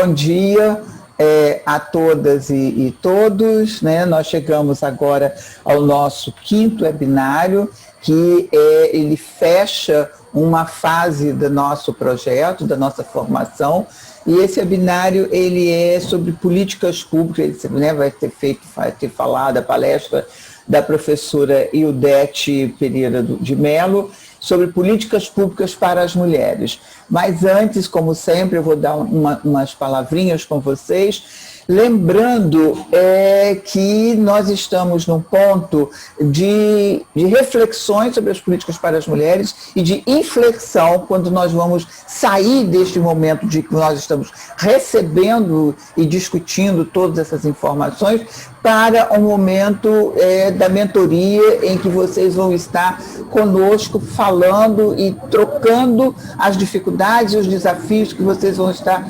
Bom dia a todas e todos, né? Nós chegamos agora ao nosso 5º webinário, que ele fecha uma fase do nosso projeto, da nossa formação, e esse webinário ele é sobre políticas públicas, né? vai ter falado a palestra da professora Ildete Pereira de Mello, sobre políticas públicas para as mulheres. Mas antes, como sempre, eu vou dar umas palavrinhas com vocês, lembrando que nós estamos num ponto de reflexões sobre as políticas para as mulheres e de inflexão, quando nós vamos sair deste momento de que nós estamos recebendo e discutindo todas essas informações, para um momento da mentoria, em que vocês vão estar conosco falando e trocando as dificuldades e os desafios que vocês vão estar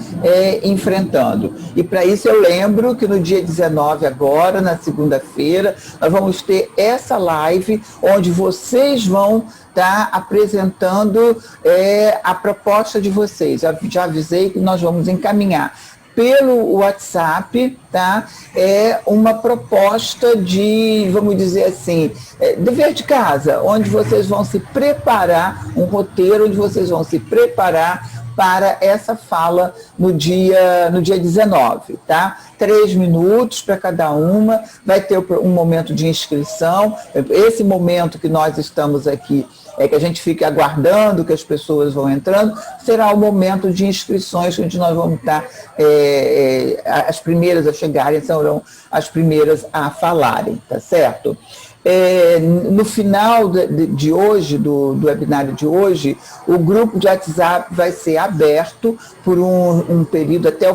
enfrentando. E para isso eu lembro que no dia 19 agora, na segunda-feira, nós vamos ter essa live onde vocês vão estar apresentando a proposta de vocês. Eu já avisei que nós vamos encaminhar pelo WhatsApp, tá? É uma proposta de, vamos dizer assim, dever de casa, onde vocês vão se preparar, um roteiro onde vocês vão se preparar para essa fala no dia 19, tá? 3 minutos para cada uma, vai ter um momento de inscrição, esse momento que nós estamos aqui, que a gente fica aguardando que as pessoas vão entrando, será o momento de inscrições, onde nós vamos estar, as primeiras a chegarem serão as primeiras a falarem, tá certo? No final de hoje, do webinário de hoje, o grupo de WhatsApp vai ser aberto por um período até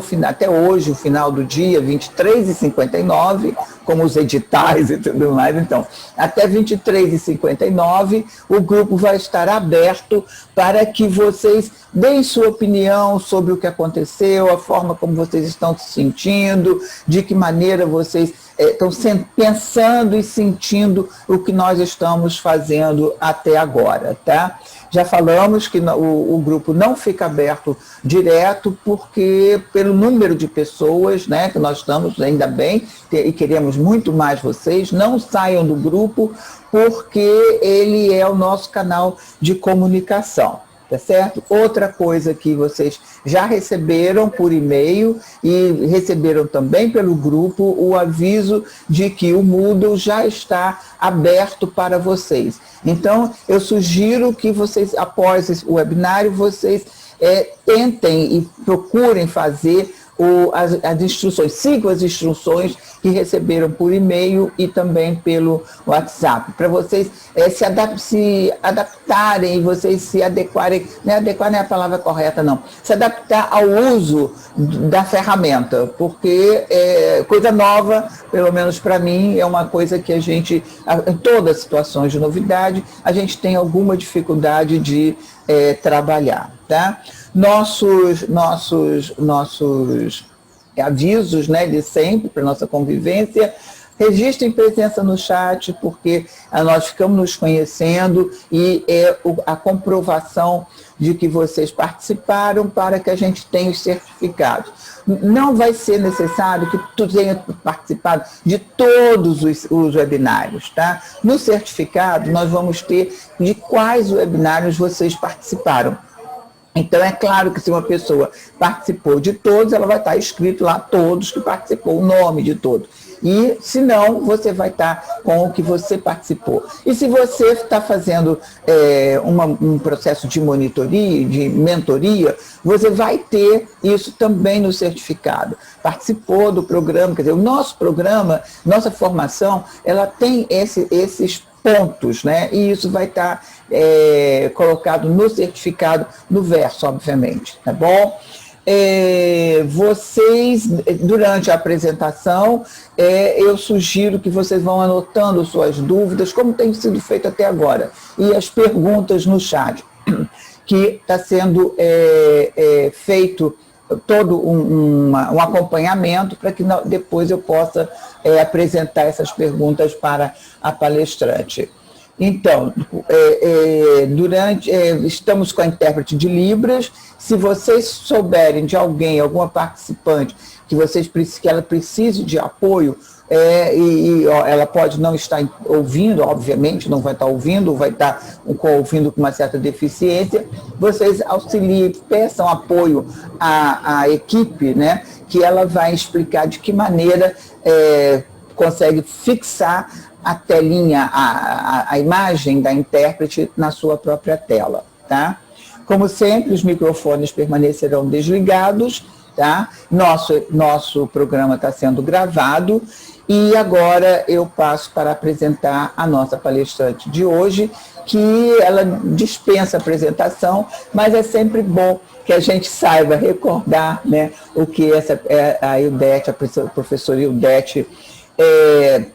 hoje, o final do dia, 23h59, como os editais e tudo mais. Então, até 23h59, o grupo vai estar aberto para que vocês deem sua opinião sobre o que aconteceu, a forma como vocês estão se sentindo, de que maneira vocês estão pensando e sentindo o que nós estamos fazendo até agora, tá? Já falamos que o grupo não fica aberto direto, porque pelo número de pessoas, né, que nós estamos, ainda bem, e queremos muito mais vocês, não saiam do grupo, porque ele é o nosso canal de comunicação. Tá certo? Outra coisa que vocês já receberam por e-mail e receberam também pelo grupo, o aviso de que o Moodle já está aberto para vocês. Então, eu sugiro que vocês, após o webinário, vocês tentem e procurem fazer as instruções, sigam as instruções que receberam por e-mail e também pelo WhatsApp, para vocês se adaptarem e vocês se adequarem, adequar não é a palavra correta não, se adaptar ao uso da ferramenta, porque coisa nova, pelo menos para mim, é uma coisa que a gente, em todas as situações de novidade, a gente tem alguma dificuldade de trabalhar, tá? Nossos avisos, né, de sempre, para nossa convivência, registrem presença no chat, porque nós ficamos nos conhecendo e a comprovação de que vocês participaram para que a gente tenha os certificados. Não vai ser necessário que tu tenha participado de todos os webinários, tá? No certificado, nós vamos ter de quais webinários vocês participaram. Então, é claro que se uma pessoa participou de todos, ela vai estar escrito lá todos que participou, o nome de todos. E, se não, você vai estar com o que você participou. E se você está fazendo um processo de monitoria, de mentoria, você vai ter isso também no certificado. Participou do programa, quer dizer, o nosso programa, nossa formação, ela tem esses pontos, né? E isso vai estar colocado no certificado, no verso, obviamente, tá bom? Vocês, durante a apresentação, eu sugiro que vocês vão anotando suas dúvidas, como tem sido feito até agora, e as perguntas no chat, que está sendo feito todo um acompanhamento para que depois eu possa apresentar essas perguntas para a palestrante. Então, estamos com a intérprete de Libras. Se vocês souberem de alguém, alguma participante, que ela precise de apoio, ela pode não estar ouvindo, obviamente, não vai estar ouvindo, vai estar ouvindo com uma certa deficiência, vocês auxiliem, peçam apoio à equipe, né, que ela vai explicar de que maneira consegue fixar a telinha, a imagem da intérprete na sua própria tela, tá? Como sempre, os microfones permanecerão desligados, tá? Nosso programa está sendo gravado e agora eu passo para apresentar a nossa palestrante de hoje, que ela dispensa apresentação, mas é sempre bom que a gente saiba recordar, né, o que a Ildete, a professora Ildete,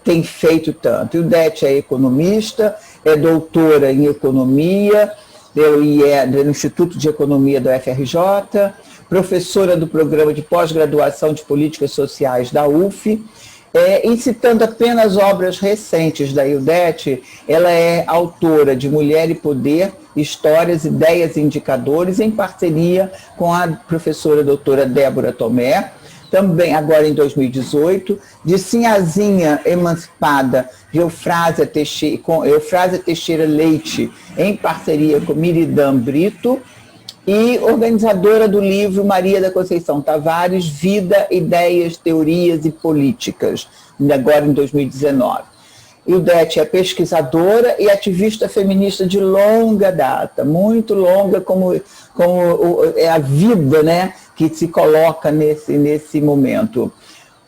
tem feito tanto. Ildete é economista, é doutora em economia, e é do Instituto de Economia do FRJ, professora do programa de pós-graduação de políticas sociais da UF, e citando apenas obras recentes da Ildete, ela é autora de Mulher e Poder, Histórias, Ideias e Indicadores, em parceria com a professora doutora Débora Tomé, também agora em 2018, de Sinhazinha Emancipada, de Eufrásia Teixeira Leite, em parceria com Miriam Brito, e organizadora do livro Maria da Conceição Tavares, Vida, Ideias, Teorias e Políticas, agora em 2019. Ildete é pesquisadora e ativista feminista de longa data, muito longa, como é a vida, né, que se coloca nesse momento.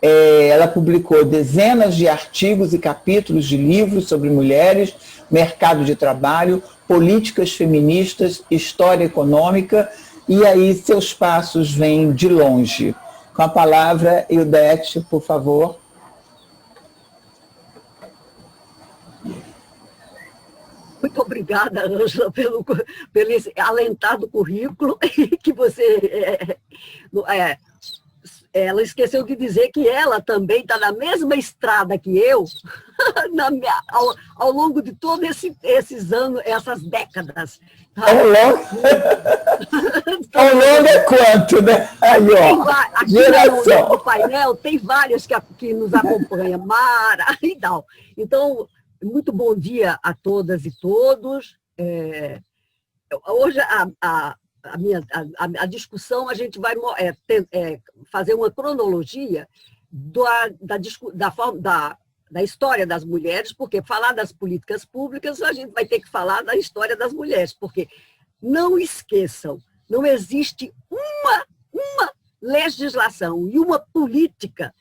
Ela publicou dezenas de artigos e capítulos de livros sobre mulheres, mercado de trabalho, políticas feministas, história econômica, e aí seus passos vêm de longe. Com a palavra, Ildete, por favor. Muito obrigada, Ângela, pelo esse alentado currículo que você... ela esqueceu de dizer que ela também está na mesma estrada que eu, ao longo de todos esses anos, essas décadas. Ao longo é quanto, né? Aí, ó, aqui geração. no painel tem várias que nos acompanham, Mara e tal. Então, muito bom dia a todas e todos. Hoje a discussão, a gente vai fazer uma cronologia da história das mulheres, porque falar das políticas públicas, a gente vai ter que falar da história das mulheres, porque não esqueçam, não existe uma legislação e uma política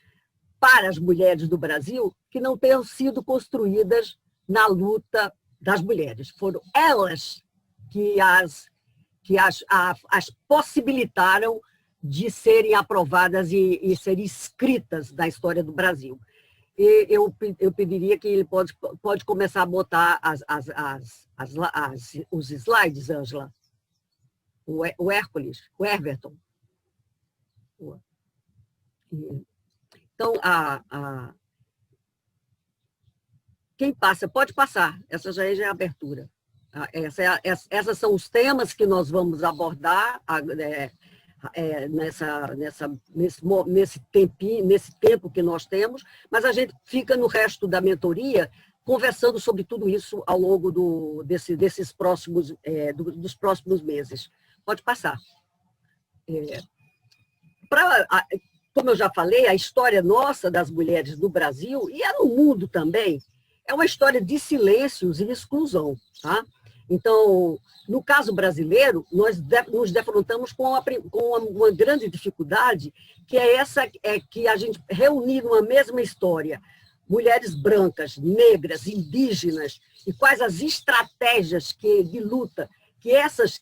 para as mulheres do Brasil que não tenham sido construídas na luta das mulheres. Foram elas que as possibilitaram de serem aprovadas e serem escritas na história do Brasil. E eu pediria que ele pode começar a botar os slides, Ângela. O Hércules, o Everton. Então, quem passa, pode passar. Essa já é a abertura. Essas são os temas que nós vamos abordar nesse tempo que nós temos, mas a gente fica no resto da mentoria conversando sobre tudo isso ao longo dos próximos meses. Pode passar. Como eu já falei, a história nossa das mulheres no Brasil, e no mundo também, é uma história de silêncios e exclusão, tá? Então, no caso brasileiro, nós nos defrontamos com uma grande dificuldade, que é essa, que a gente reunir numa mesma história mulheres brancas, negras, indígenas, e quais as estratégias de luta que essas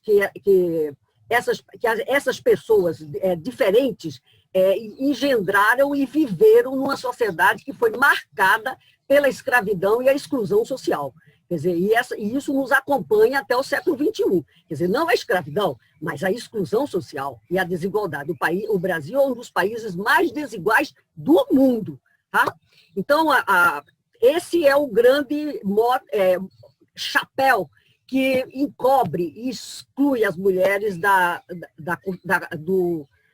pessoas diferentes engendraram e viveram numa sociedade que foi marcada pela escravidão e a exclusão social. Quer dizer, e isso nos acompanha até o século XXI. Quer dizer, não a escravidão, mas a exclusão social e a desigualdade. O Brasil é um dos países mais desiguais do mundo. Tá? Então, esse é o grande chapéu que encobre e exclui as mulheres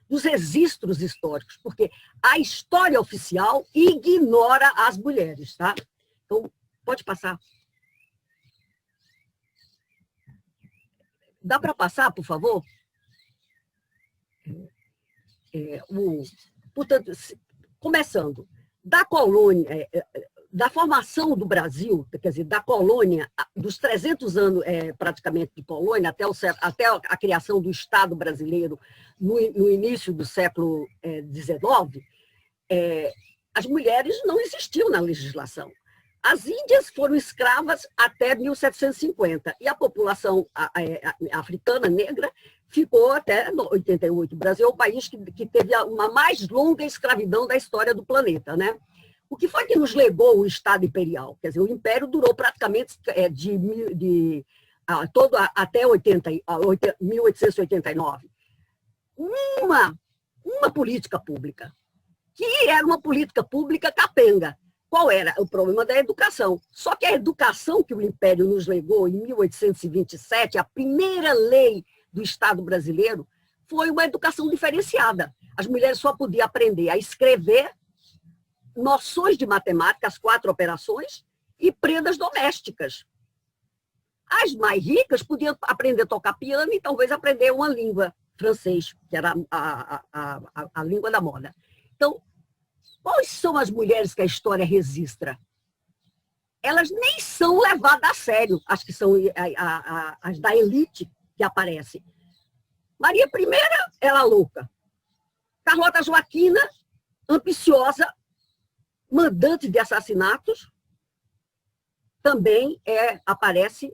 dos registros históricos, porque a história oficial ignora as mulheres, tá? Então, pode passar. Dá para passar, por favor? Portanto, começando, da colônia, da formação do Brasil, quer dizer, da colônia, dos 300 anos praticamente de colônia, até a criação do Estado brasileiro no início do século XIX, as mulheres não existiam na legislação. As índias foram escravas até 1750 e a população africana negra ficou até 88. O Brasil é o país que teve uma mais longa escravidão da história do planeta, né? O que foi que nos legou o Estado imperial? Quer dizer, o Império durou praticamente até 1889. Uma política pública, que era uma política pública capenga. Qual era? O problema da educação. Só que a educação que o Império nos legou em 1827, a primeira lei do Estado brasileiro, foi uma educação diferenciada. As mulheres só podiam aprender a escrever, noções de matemática, as 4 operações, e prendas domésticas. As mais ricas podiam aprender a tocar piano e talvez aprender uma língua, francês, que era a língua da moda. Então, quais são as mulheres que a história registra? Elas nem são levadas a sério, as que são as da elite que aparecem. Maria I, ela louca. Carlota Joaquina, ambiciosa, mandante de assassinatos, também aparece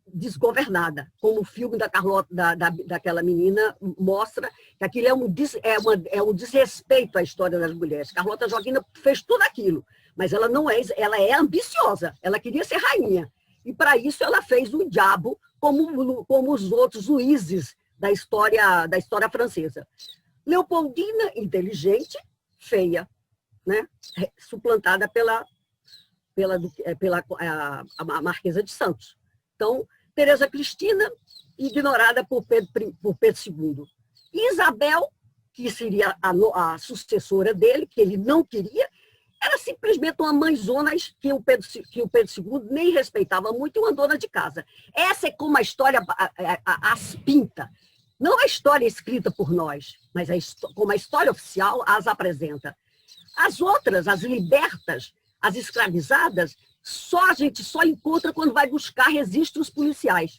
desgovernada, como o filme da Carlota, daquela menina mostra, que aquilo é um desrespeito à história das mulheres. Carlota Joaquina fez tudo aquilo, mas ela é ambiciosa, ela queria ser rainha, e para isso ela fez o diabo como os outros juízes da história francesa. Leopoldina, inteligente, feia, né? Suplantada pela Marquesa de Santos. Então, Teresa Cristina, ignorada por Pedro II. Isabel, que seria a sucessora dele, que ele não queria, era simplesmente uma mãezona que o Pedro II nem respeitava muito, e uma dona de casa. Essa é como a história as pinta. Não a história escrita por nós, mas como a história oficial as apresenta. As outras, as libertas, as escravizadas, a gente só encontra quando vai buscar registros policiais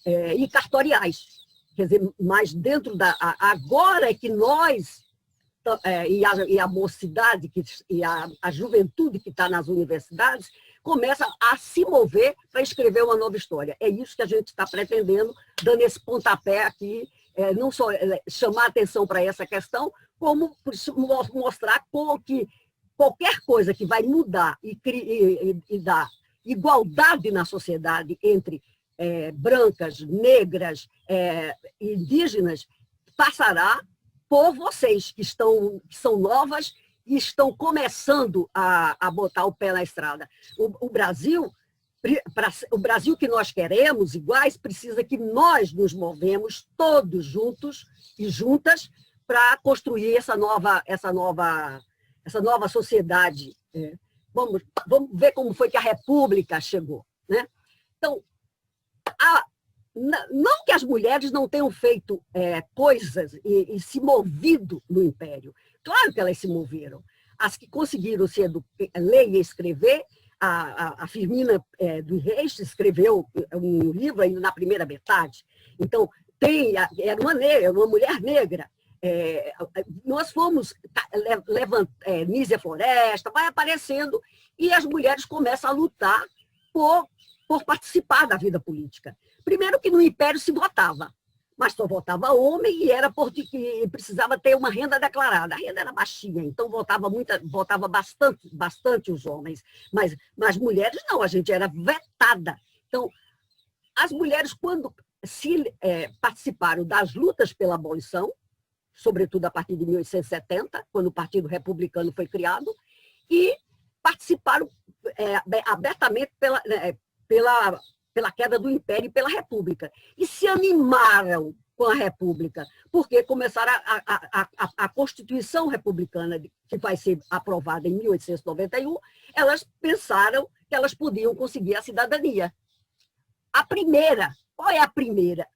e cartoriais. Quer dizer, mas dentro agora é que nós, e a mocidade, e a juventude que está nas universidades, começa a se mover para escrever uma nova história. É isso que a gente está pretendendo, dando esse pontapé aqui, não só chamar atenção para essa questão, como mostrar que qualquer coisa que vai mudar e dar igualdade na sociedade entre brancas, negras, indígenas, passará por vocês que são novas e estão começando a botar o pé na estrada. O Brasil que nós queremos, iguais, precisa que nós nos movemos todos juntos e juntas para construir essa nova sociedade. Vamos ver como foi que a República chegou, né? Então, não que as mulheres não tenham feito coisas e se movido no Império. Claro que elas se moveram. As que conseguiram ler e escrever, a Firmina dos Reis escreveu um livro ainda na primeira metade. Então, era uma mulher negra. Nós fomos Nízia Floresta, vai aparecendo, e as mulheres começam a lutar por participar da vida política. Primeiro que no Império se votava, mas só votava homem e era porque precisava ter uma renda declarada. A renda era baixinha, então votava bastante os homens, mas mulheres não, a gente era vetada. Então, as mulheres, quando participaram das lutas pela abolição, sobretudo a partir de 1870, quando o Partido Republicano foi criado, e participaram abertamente pela queda do Império e pela República. E se animaram com a República, porque começaram a Constituição Republicana, que vai ser aprovada em 1891, elas pensaram que elas podiam conseguir a cidadania. A primeira, qual é a primeira?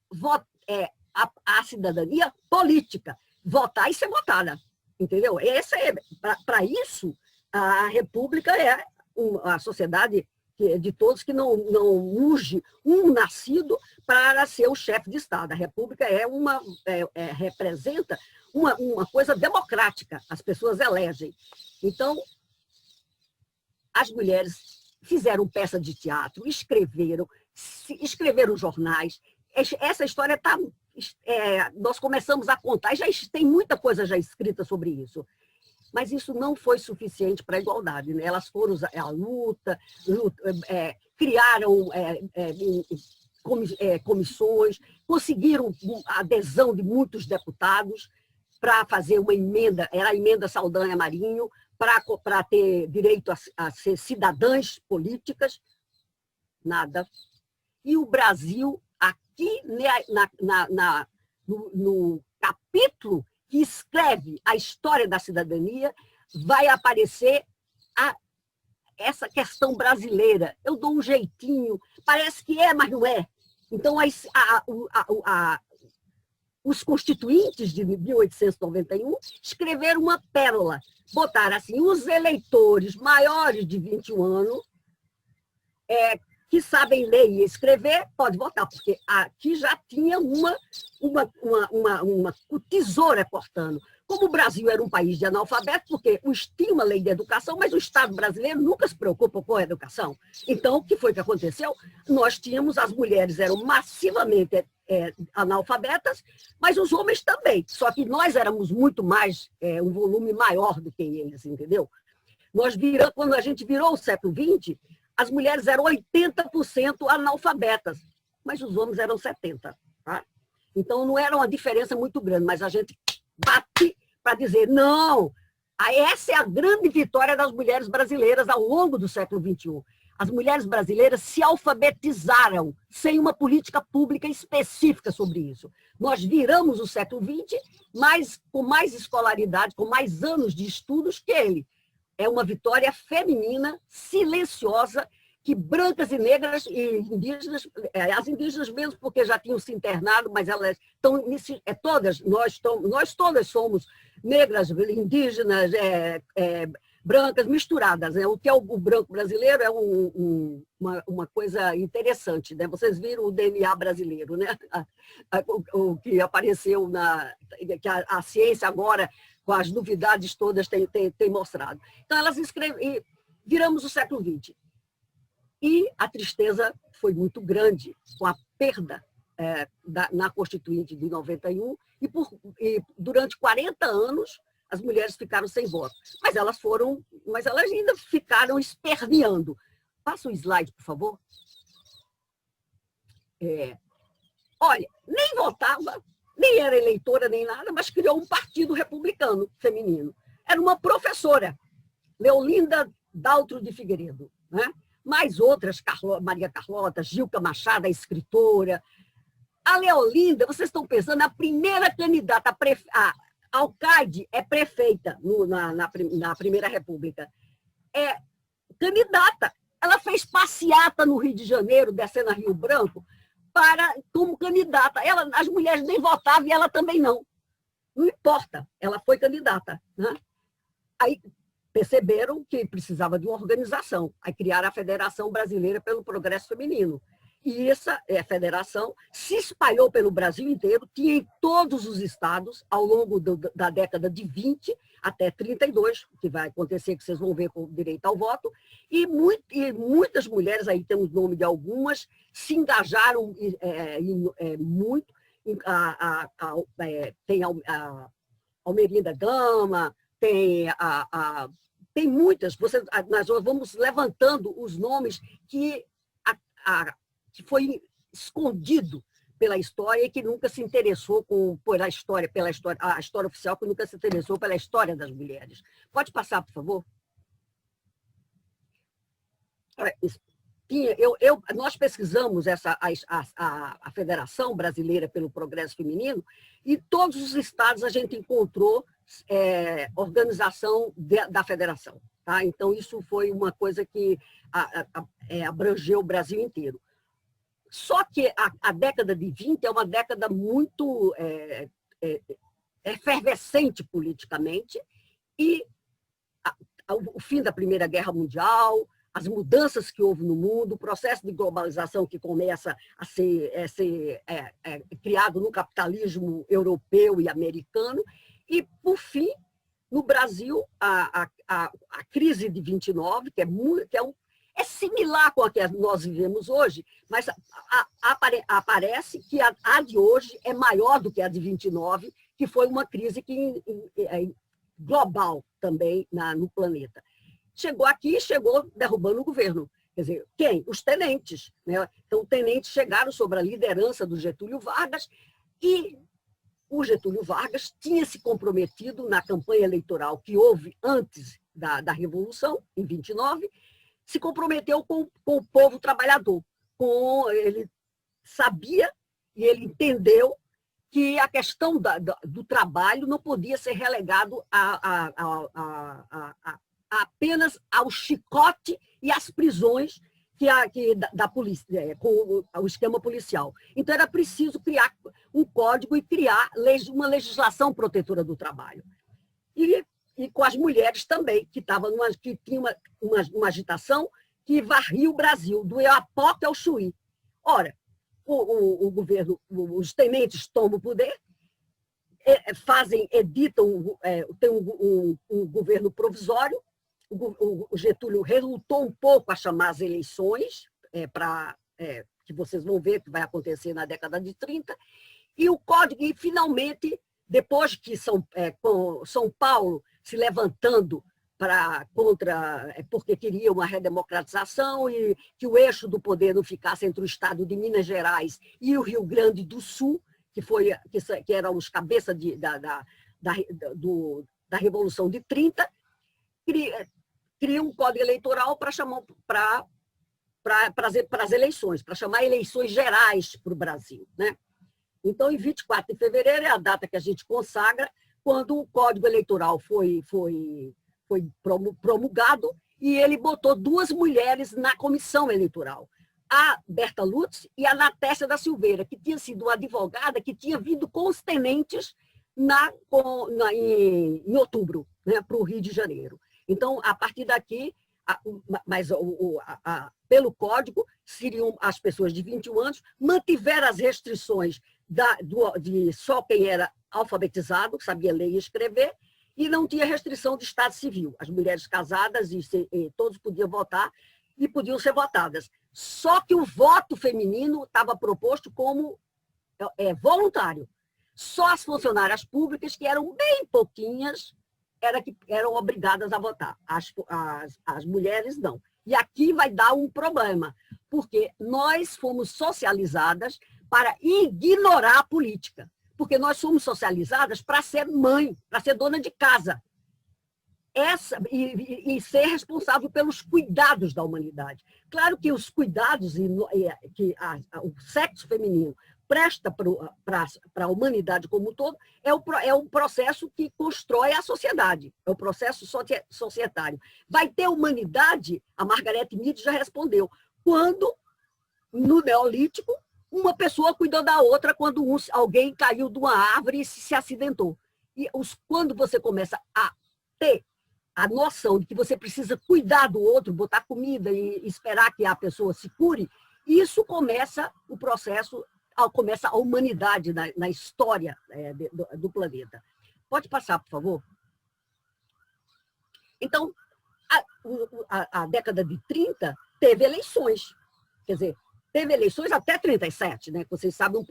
A cidadania política. Votar e ser votada. Entendeu? Para isso, a República é a sociedade de todos que não urge um nascido para ser o chefe de Estado. A República representa uma coisa democrática, as pessoas elegem. Então, as mulheres fizeram peça de teatro, escreveram jornais. Essa história está... nós começamos a contar, e já tem muita coisa já escrita sobre isso. Mas isso não foi suficiente para a igualdade, né? Elas foram à luta, criaram comissões, conseguiram a adesão de muitos deputados para fazer uma emenda, era a emenda Saldanha Marinho, para ter direito a ser cidadãs políticas, nada. E o Brasil, aqui no capítulo que escreve a história da cidadania, vai aparecer essa questão brasileira. Eu dou um jeitinho, parece que é, mas não é. Então, os constituintes de 1891 escreveram uma pérola, botaram assim, os eleitores maiores de 21 anos, que sabem ler e escrever, pode votar, porque aqui já tinha uma tesoura cortando. Como o Brasil era um país de analfabeto, porque tinha uma lei de educação, mas o Estado brasileiro nunca se preocupa com a educação. Então, o que foi que aconteceu? Nós tínhamos, as mulheres eram massivamente analfabetas, mas os homens também. Só que nós éramos muito mais, um volume maior do que eles, entendeu? Quando a gente virou o século XX, as mulheres eram 80% analfabetas, mas os homens eram 70%. Tá? Então, não era uma diferença muito grande, mas a gente bate para dizer, não, essa é a grande vitória das mulheres brasileiras ao longo do século XXI. As mulheres brasileiras se alfabetizaram sem uma política pública específica sobre isso. Nós viramos o século XX, mas com mais escolaridade, com mais anos de estudos que ele. É uma vitória feminina, silenciosa, que brancas e negras e indígenas, as indígenas mesmo porque já tinham se internado, mas elas estão, nós todas somos negras, indígenas, brancas, misturadas. Né? O que é o branco brasileiro é uma coisa interessante. Né? Vocês viram o DNA brasileiro, né? O que apareceu que a ciência agora, com as novidades todas, tem mostrado. Então, elas escrevem, viramos o século XX. E a tristeza foi muito grande com a perda na Constituinte de 91, e durante 40 anos as mulheres ficaram sem voto. Mas elas ainda ficaram esperneando. Passa o slide, por favor. Olha, nem votava, nem era eleitora, nem nada, mas criou um partido republicano feminino. Era uma professora, Leolinda Daltro de Figueiredo, né? Mais outras, Maria Carlota, Gilca Machado, a escritora. A Leolinda, vocês estão pensando, a primeira candidata a alcaide é prefeita na Primeira República. É candidata. Ela fez passeata no Rio de Janeiro, descendo a Rio Branco, como candidata. As mulheres nem votavam e ela também não. Não importa, ela foi candidata. Né? Aí perceberam que precisava de uma organização. Aí criaram a Federação Brasileira pelo Progresso Feminino. E essa federação se espalhou pelo Brasil inteiro, tinha em todos os estados, ao longo da década de 20 até 32, que vai acontecer, que vocês vão ver com direito ao voto, e muitas mulheres, aí tem o nome de algumas, se engajaram muito. Tem a Almerinda Gama, tem muitas, nós vamos levantando os nomes que foi escondido pela história e que nunca se interessou a história oficial, que nunca se interessou pela história das mulheres. Pode passar, por favor? nós pesquisamos a Federação Brasileira pelo Progresso Feminino, e todos os estados a gente encontrou organização da federação. Tá? Então, isso foi uma coisa que abrangeu o Brasil inteiro. Só que a década de 20 é uma década muito efervescente politicamente, e o fim da Primeira Guerra Mundial, as mudanças que houve no mundo, o processo de globalização que começa a ser criado no capitalismo europeu e americano, e, por fim, no Brasil, a crise de 29, que é similar com a que nós vivemos hoje, mas aparece que a de hoje é maior do que a de 29, que foi uma crise global também no planeta. Chegou aqui, chegou derrubando o governo. Quer dizer, quem? Os tenentes. Né? Então, os tenentes chegaram sob a liderança do Getúlio Vargas, e o Getúlio Vargas tinha se comprometido na campanha eleitoral que houve antes da Revolução, em 29, se comprometeu com o povo trabalhador. Ele sabia e ele entendeu que a questão do trabalho não podia ser relegado apenas ao chicote e às prisões da polícia, com o esquema policial. Então, era preciso criar um código e criar uma legislação protetora do trabalho. E com as mulheres também, que tinha uma agitação que varria o Brasil, do Oiapoque ao Chuí. Ora, o governo, os tenentes tomam o poder, editam, tem um governo provisório. O Getúlio relutou um pouco a chamar as eleições, que vocês vão ver que vai acontecer na década de 30, e o código, e finalmente, depois que São Paulo se levantando porque queria uma redemocratização e que o eixo do poder não ficasse entre o estado de Minas Gerais e o Rio Grande do Sul, que eram os cabeças da Revolução de 30, cria um código eleitoral para as eleições, para chamar eleições gerais para o Brasil. Né? Então, em 24 de fevereiro é a data que a gente consagra, quando o Código Eleitoral foi promulgado, e ele botou 2 mulheres na comissão eleitoral, a Berta Lutz e a Natécia da Silveira, que tinha sido uma advogada que tinha vindo com os tenentes em outubro, né, para o Rio de Janeiro. Então, a partir daqui, pelo código, seriam as pessoas de 21 anos, mantiveram as restrições de só quem era alfabetizado, sabia ler e escrever, e não tinha restrição de estado civil. As mulheres casadas e todos podiam votar e podiam ser votadas. Só que o voto feminino estava proposto como voluntário. Só as funcionárias públicas, que eram bem pouquinhas, eram obrigadas a votar. As mulheres não. E aqui vai dar um problema, porque nós fomos socializadas para ignorar a política. Porque nós somos socializadas para ser mãe, para ser dona de casa. E ser responsável pelos cuidados da humanidade. Claro que os cuidados que o sexo feminino presta para a humanidade como um todo é um processo que constrói a sociedade, é o processo societário. Vai ter humanidade, a Margaret Mead já respondeu, quando, no Neolítico, uma pessoa cuidou da outra quando alguém caiu de uma árvore e se acidentou. E quando você começa a ter a noção de que você precisa cuidar do outro, botar comida e esperar que a pessoa se cure, isso começa o processo, começa a humanidade na história do planeta. Pode passar, por favor? Então, a década de 30 teve eleições. Quer dizer, teve eleições até 37, né? Vocês sabem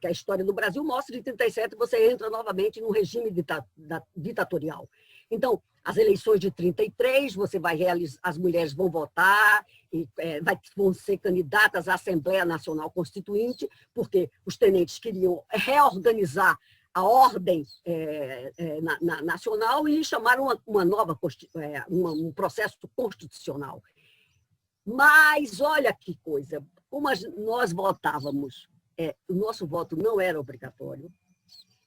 que a história do Brasil mostra que em 37 você entra novamente num regime ditatorial. Então, as eleições de 33, você vai realizar, as mulheres vão votar, vão ser candidatas à Assembleia Nacional Constituinte, porque os tenentes queriam reorganizar a ordem nacional e chamaram um processo constitucional. Mas olha que coisa, como nós votávamos, o nosso voto não era obrigatório,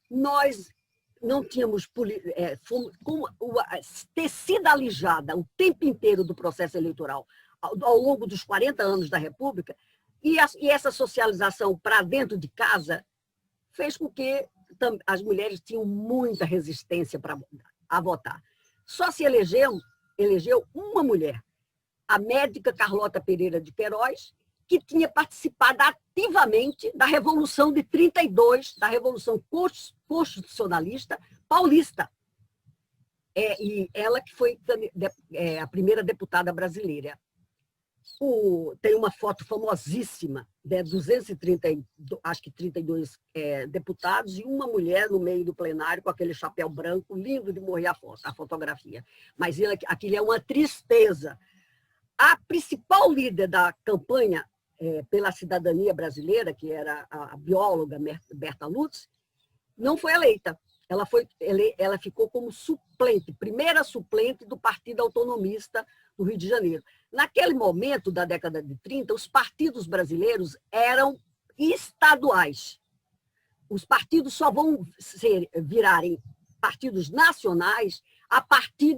nós não tínhamos ter sido alijada o tempo inteiro do processo eleitoral ao longo dos 40 anos da República, e essa socialização para dentro de casa fez com que as mulheres tinham muita resistência a votar. Só se elegeu uma mulher, a médica Carlota Pereira de Queiroz, que tinha participado ativamente da Revolução de 32, da Revolução Constitucionalista Paulista. E ela que foi a primeira deputada brasileira. Tem uma foto famosíssima, de 32 deputados e uma mulher no meio do plenário com aquele chapéu branco, lindo de morrer a fotografia. Mas aquilo é uma tristeza. A principal líder da campanha pela cidadania brasileira, que era a bióloga Berta Lutz, não foi eleita. Ela ficou como suplente, primeira suplente do Partido Autonomista do Rio de Janeiro. Naquele momento da década de 30, os partidos brasileiros eram estaduais. Os partidos só vão virarem partidos nacionais a partir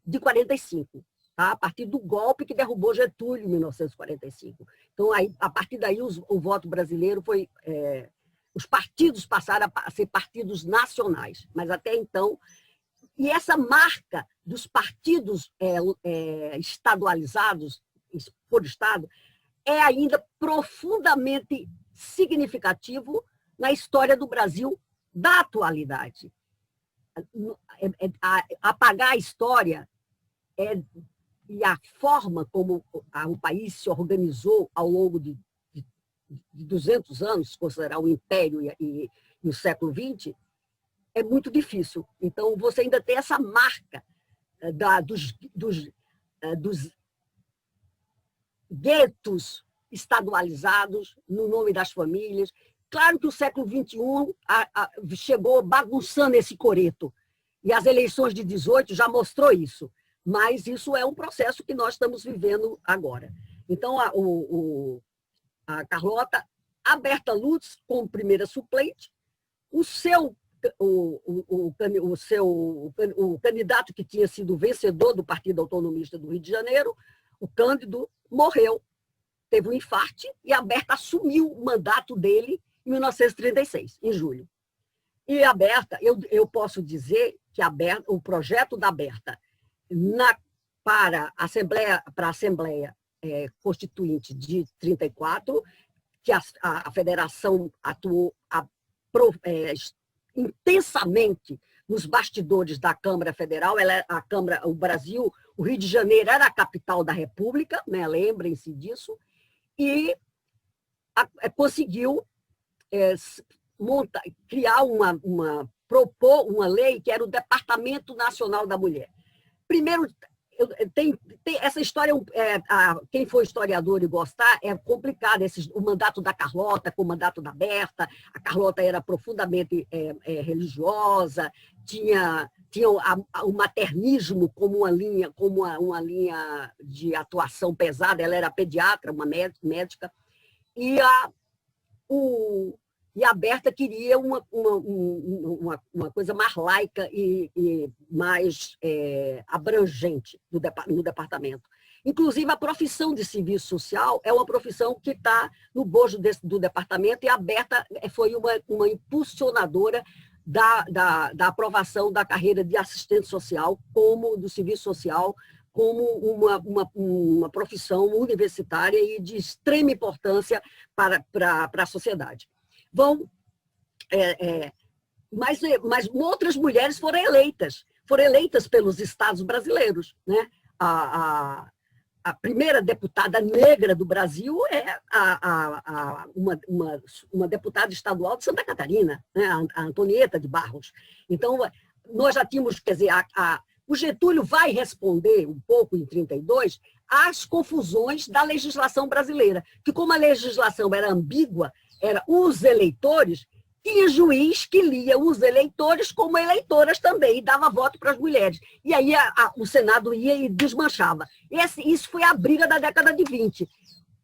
de 45. A partir do golpe que derrubou Getúlio em 1945. Então, a partir daí, o voto brasileiro foi... os partidos passaram a ser partidos nacionais, mas até então... E essa marca dos partidos estadualizados por Estado é ainda profundamente significativo na história do Brasil da atualidade. Apagar a história e a forma como o país se organizou ao longo de 200 anos, considerar o Império e o século XX, é muito difícil. Então, você ainda tem essa marca dos guetos estadualizados no nome das famílias. Claro que o século XXI chegou bagunçando esse coreto, e as eleições de 18 já mostrou isso. Mas isso é um processo que nós estamos vivendo agora. Então, a Carlota, a Berta Lutz, como primeira suplente, o candidato que tinha sido vencedor do Partido Autonomista do Rio de Janeiro, o Cândido, morreu, teve um infarte, e a Berta assumiu o mandato dele em 1936, em julho. E a Berta, eu posso dizer que o projeto da Berta para a Assembleia Constituinte de 34, que a Federação atuou intensamente nos bastidores da Câmara Federal. O Brasil, o Rio de Janeiro era a capital da República, né? Lembrem-se disso, e conseguiu propor uma lei que era o Departamento Nacional da Mulher. Primeiro, tem essa história, quem for historiador e gostar, é complicado, o mandato da Carlota com o mandato da Berta. A Carlota era profundamente religiosa, tinha o maternismo como uma linha de atuação pesada. Ela era pediatra, uma médica, e a Berta queria uma coisa mais laica e mais abrangente no departamento. Inclusive, a profissão de serviço social é uma profissão que está no bojo do departamento, e a Berta foi uma impulsionadora da aprovação da carreira de assistente social, do serviço social, como uma profissão universitária e de extrema importância para a sociedade. Mas outras mulheres foram eleitas pelos estados brasileiros, né? A primeira deputada negra do Brasil é uma deputada estadual de Santa Catarina, né? A Antonieta de Barros. Então, nós já tínhamos, quer dizer, o Getúlio vai responder um pouco em 32 às confusões da legislação brasileira, que como a legislação era ambígua, os eleitores tinha juiz que lia os eleitores como eleitoras também, e dava voto para as mulheres. E aí o Senado ia e desmanchava. Isso foi a briga da década de 20.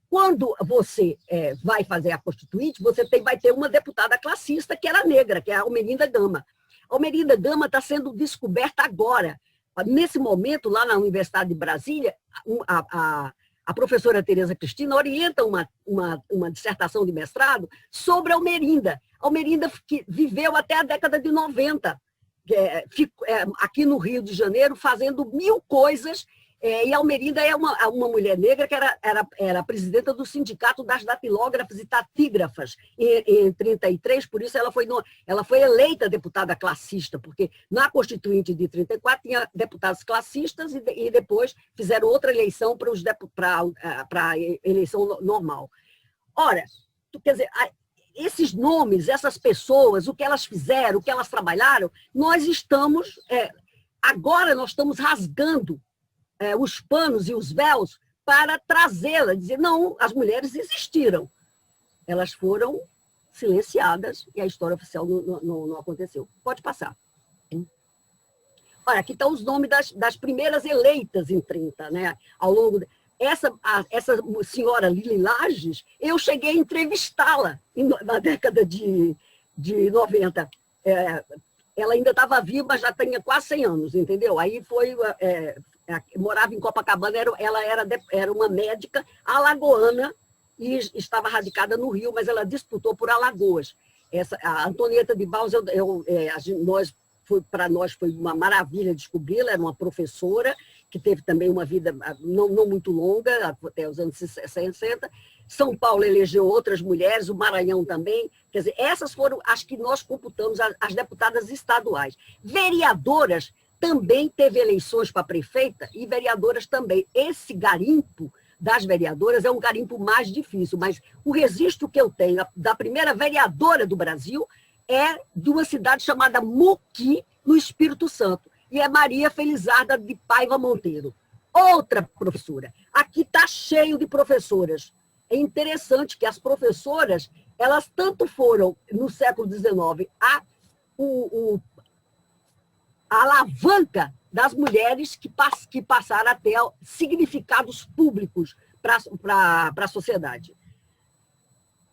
Quando você vai fazer a Constituinte, você vai ter uma deputada classista que era negra, que é a Almerinda Gama. A Almerinda Gama está sendo descoberta agora. Nesse momento, lá na Universidade de Brasília, a professora Tereza Cristina orienta uma dissertação de mestrado sobre a Almerinda. A Almerinda que viveu até a década de 90, aqui no Rio de Janeiro, fazendo 1000 coisas. E a Almerinda é uma mulher negra que era presidenta do Sindicato das Datilógrafas e Tatígrafas em 33, por isso ela foi eleita deputada classista, porque na Constituinte de 34 tinha deputados classistas e depois fizeram outra eleição para a eleição normal. Ora, quer dizer, esses nomes, essas pessoas, o que elas fizeram, o que elas trabalharam, agora nós estamos rasgando os panos e os véus para trazê-la, dizer, não, as mulheres existiram. Elas foram silenciadas e a história oficial não aconteceu. Pode passar. Olha, aqui estão os nomes das primeiras eleitas em 30, né? Ao longo essa senhora Lili Lages, eu cheguei a entrevistá-la na década de 90. Ela ainda estava viva, mas já tinha quase 100 anos, entendeu? Aí morava em Copacabana, ela era uma médica alagoana e estava radicada no Rio, mas ela disputou por Alagoas. A Antonieta de Barros, para nós foi uma maravilha descobri-la, era uma professora que teve também uma vida não muito longa, até os anos 60. São Paulo elegeu outras mulheres, o Maranhão também. Quer dizer, essas foram as que nós computamos, as deputadas estaduais. Vereadoras, também teve eleições para prefeita e vereadoras também. Esse garimpo das vereadoras é um garimpo mais difícil, mas o registro que eu tenho da primeira vereadora do Brasil é de uma cidade chamada Moqui, no Espírito Santo, e é Maria Felizarda de Paiva Monteiro. Outra professora. Aqui está cheio de professoras. É interessante que as professoras, elas tanto foram, no século XIX, a alavanca das mulheres que passaram a ter significados públicos para a sociedade.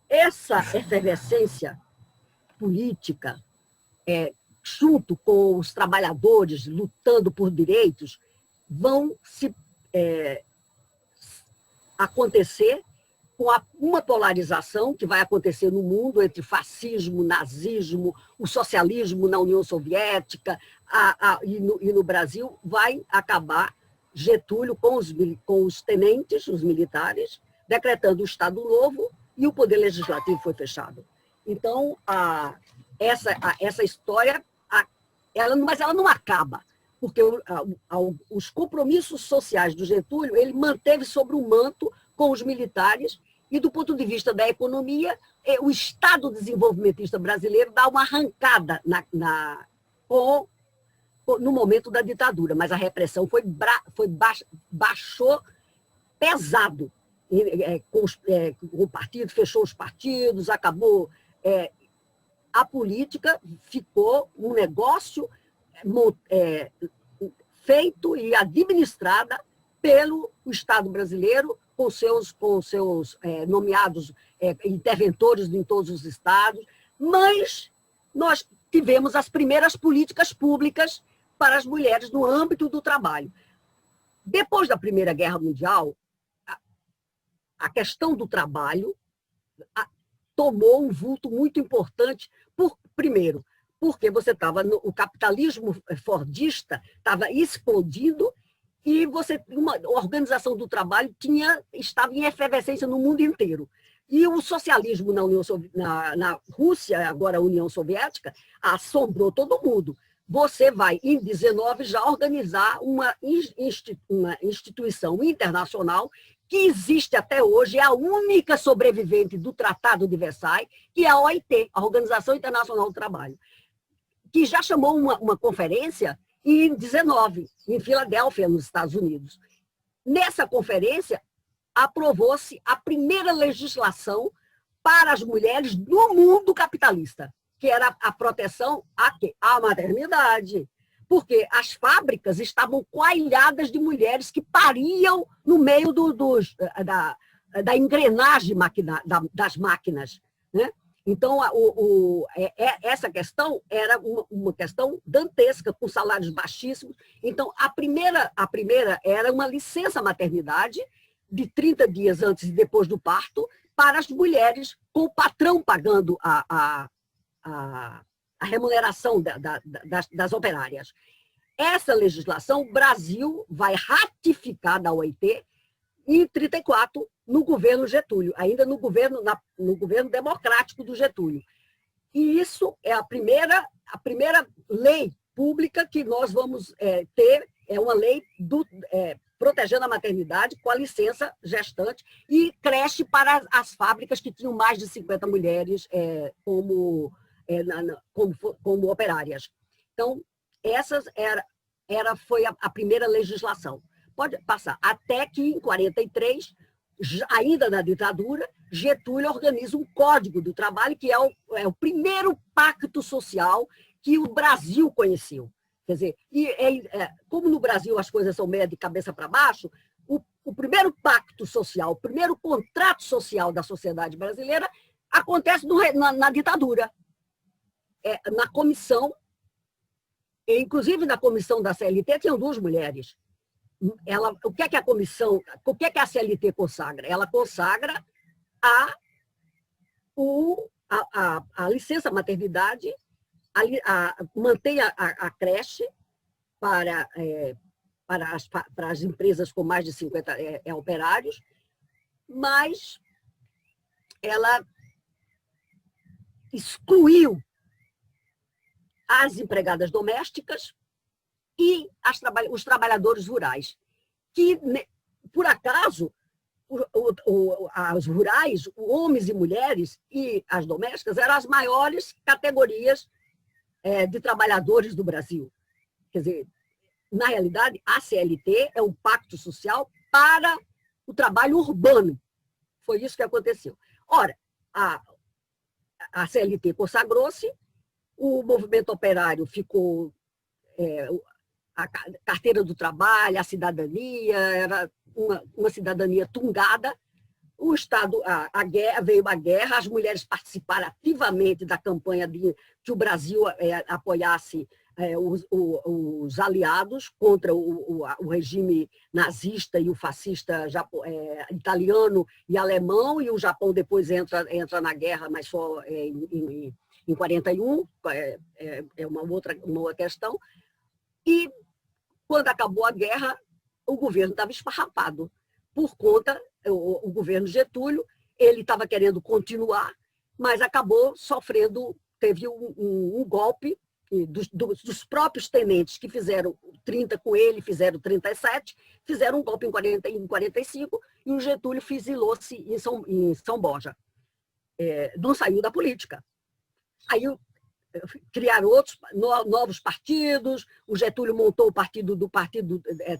Essa efervescência política, junto com os trabalhadores lutando por direitos, vão acontecer com uma polarização que vai acontecer no mundo entre fascismo, nazismo, o socialismo na União Soviética e no Brasil, vai acabar Getúlio com os tenentes, os militares, decretando o Estado Novo e o Poder Legislativo foi fechado. Então, essa história, mas ela não acaba, porque os compromissos sociais do Getúlio, ele manteve sobre o manto com os militares, e do ponto de vista da economia, o Estado desenvolvimentista brasileiro dá uma arrancada no momento da ditadura, mas a repressão baixou pesado com o partido, fechou os partidos, acabou. A política ficou um negócio feito e administrada pelo Estado brasileiro, com seus nomeados interventores em todos os estados, mas nós tivemos as primeiras políticas públicas para as mulheres no âmbito do trabalho. Depois da Primeira Guerra Mundial, a questão do trabalho tomou um vulto muito importante, primeiro, porque o capitalismo fordista estava explodindo e a organização do trabalho estava em efervescência no mundo inteiro. E o socialismo na Rússia, agora a União Soviética, assombrou todo mundo. Você vai, em 19, já organizar uma instituição internacional que existe até hoje, é a única sobrevivente do Tratado de Versailles, que é a OIT, a Organização Internacional do Trabalho, que já chamou uma conferência em 19, em Filadélfia, nos Estados Unidos. Nessa conferência, aprovou-se a primeira legislação para as mulheres do mundo capitalista. que era a proteção à maternidade. Porque as fábricas estavam coalhadas de mulheres que pariam no meio da engrenagem das máquinas, né? Então, essa questão era uma questão dantesca, com salários baixíssimos. Então, a primeira era uma licença maternidade de 30 dias antes e depois do parto para as mulheres, com o patrão pagando a remuneração das operárias. Essa legislação, o Brasil vai ratificar da OIT em 34, no governo Getúlio, ainda no governo democrático do Getúlio. E isso é a primeira lei pública que nós vamos ter, é uma lei protegendo a maternidade com a licença gestante e creche para as fábricas que tinham mais de 50 mulheres como operárias. Então, essas foi a primeira legislação. Pode passar. Até que, em 43, ainda na ditadura, Getúlio organiza um Código do Trabalho, que é o primeiro pacto social que o Brasil conheceu. Quer dizer, como no Brasil as coisas são meio de cabeça para baixo, o primeiro pacto social, o primeiro contrato social da sociedade brasileira acontece na ditadura. Na comissão, inclusive na comissão da CLT, tinham 2 mulheres. O que é que a comissão, o que é que a CLT consagra? Ela consagra a licença maternidade, mantém a creche para as empresas com mais de 50 operários, mas ela excluiu as empregadas domésticas e os trabalhadores rurais, que, por acaso, as rurais, homens e mulheres e as domésticas, eram as maiores categorias de trabalhadores do Brasil. Quer dizer, na realidade, a CLT é um pacto social para o trabalho urbano. Foi isso que aconteceu. Ora, a CLT consagrou-se, o movimento operário ficou... a carteira do trabalho, a cidadania, era uma cidadania tungada. O Estado, veio a guerra, as mulheres participaram ativamente da campanha que o Brasil apoiasse os aliados contra o regime nazista e o fascista italiano e alemão, e o Japão depois entra na guerra, mas só em 41, é uma outra questão. E, quando acabou a guerra, o governo estava esfarrapado, por conta, o governo Getúlio, ele estava querendo continuar, mas acabou sofrendo, teve um golpe dos próprios tenentes que fizeram 30 com ele, fizeram 37, fizeram um golpe em 45, e o Getúlio fuzilou-se em São Borja. Não saiu da política. Aí criaram outros novos partidos, o Getúlio montou o Partido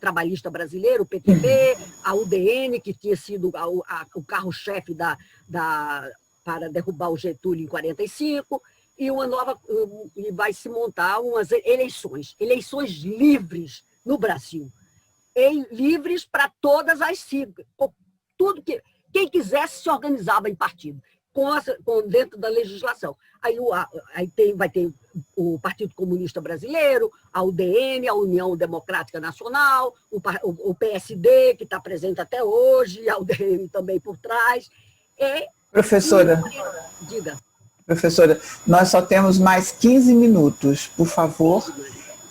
Trabalhista Brasileiro, o PTB, a UDN, que tinha sido o carro-chefe para derrubar o Getúlio em 45, e vai se montar umas eleições livres no Brasil. Livres para todas as siglas. Quem quisesse se organizava em partido, dentro da legislação. Aí vai ter o Partido Comunista Brasileiro, a UDN, a União Democrática Nacional, o PSD, que está presente até hoje, a UDN também por trás. Professora, diga. Professora, nós só temos mais 15 minutos, por favor.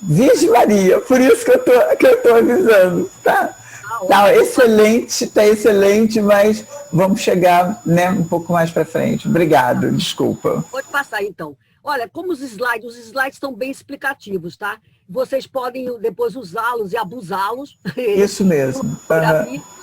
Virgem Maria, por isso que eu tô avisando, tá? Tá excelente, mas vamos chegar, né, um pouco mais para frente. Obrigado, desculpa. Pode passar, então. Olha, como os slides estão bem explicativos, tá? Vocês podem depois usá-los e abusá-los. Isso mesmo.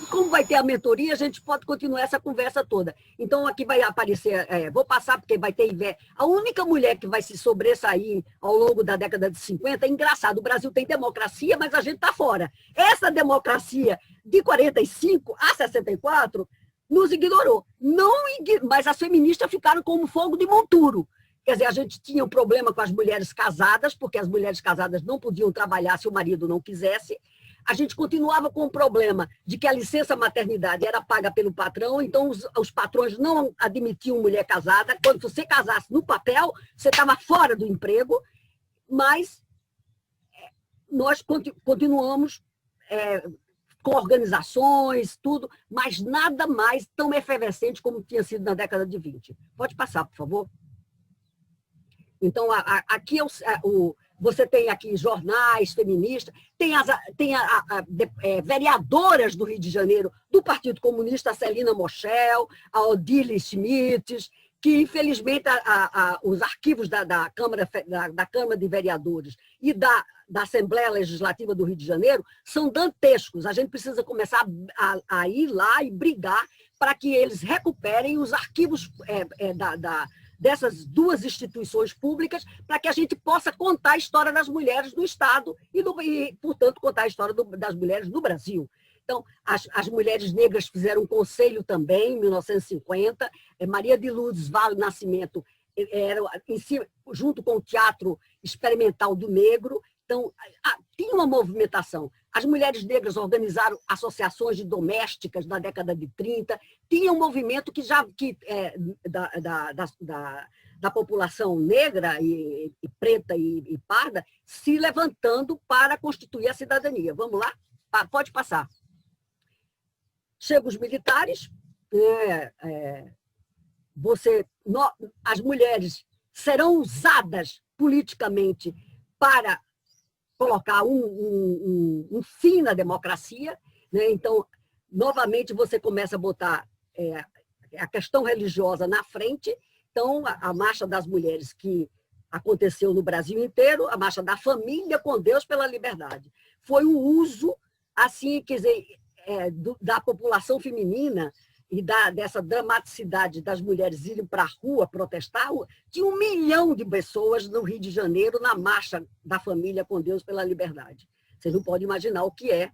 Como vai ter a mentoria, a gente pode continuar essa conversa toda. Então, aqui vai aparecer, vou passar porque vai ter a única mulher que vai se sobressair ao longo da década de 50, é engraçado, o Brasil tem democracia, mas a gente está fora. Essa democracia de 45 a 64 nos ignorou. Mas as feministas ficaram como fogo de monturo. Quer dizer, a gente tinha um problema com as mulheres casadas, porque as mulheres casadas não podiam trabalhar se o marido não quisesse. A gente continuava com o problema de que a licença maternidade era paga pelo patrão, então os patrões não admitiam mulher casada. Quando você casasse no papel, você estava fora do emprego, mas nós continuamos com organizações, tudo, mas nada mais tão efervescente como tinha sido na década de 20. Pode passar, por favor? Então, aqui você tem aqui jornais feministas, tem vereadoras do Rio de Janeiro, do Partido Comunista, a Celina Moschel, a Odile Schmidt, que, infelizmente, os arquivos da Câmara de Vereadores e da Assembleia Legislativa do Rio de Janeiro são dantescos. A gente precisa começar a ir lá e brigar para que eles recuperem os arquivos dessas duas instituições públicas, para que a gente possa contar a história das mulheres do Estado e, portanto, contar a história das mulheres do Brasil. Então, as mulheres negras fizeram um conselho também, em 1950. Maria de Lourdes Vale Nascimento era junto com o Teatro Experimental do Negro. Então, tinha uma movimentação. As mulheres negras organizaram associações de domésticas na década de 30. Tinha um movimento da população negra, e preta e parda, se levantando para constituir a cidadania. Vamos lá? Pode passar. Chegam os militares, as mulheres serão usadas politicamente para colocar um fim na democracia, né? Então, novamente, você começa a botar a questão religiosa na frente. Então, a Marcha das Mulheres, que aconteceu no Brasil inteiro, a Marcha da Família com Deus pela Liberdade. Foi o uso, assim, quer dizer, da população feminina e dessa dramaticidade das mulheres irem para a rua protestar. Tinha 1 milhão de pessoas no Rio de Janeiro na Marcha da Família com Deus pela Liberdade. Vocês não podem imaginar o que é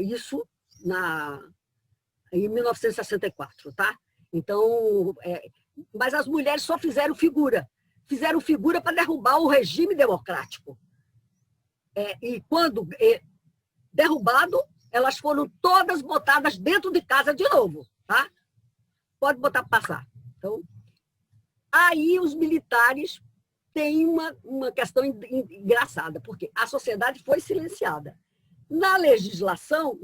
isso em 1964, tá? Então, mas as mulheres só fizeram figura para derrubar o regime democrático. E quando derrubado, elas foram todas botadas dentro de casa de novo, tá? Pode botar para passar. Então, aí os militares têm uma questão engraçada, porque a sociedade foi silenciada. Na legislação,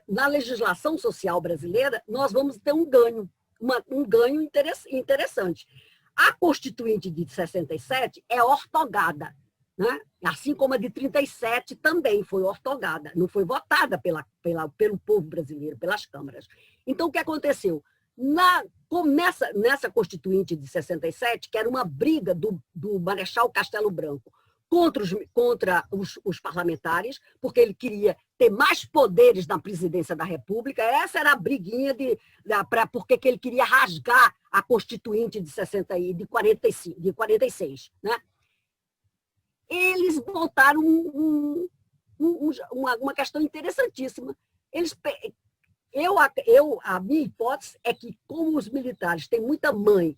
na legislação social brasileira, nós vamos ter um ganho interessante. A Constituinte de 67 é ortogada, né? Assim como a de 37 também foi ortogada, não foi votada pelo povo brasileiro, pelas câmaras. Então, o que aconteceu? Nessa Constituinte de 67, que era uma briga do Marechal Castelo Branco contra os parlamentares, porque ele queria ter mais poderes na presidência da República. Essa era a briguinha porque ele queria rasgar a Constituinte de 46, né? Eles montaram uma questão interessantíssima. A minha hipótese é que, como os militares têm muita mãe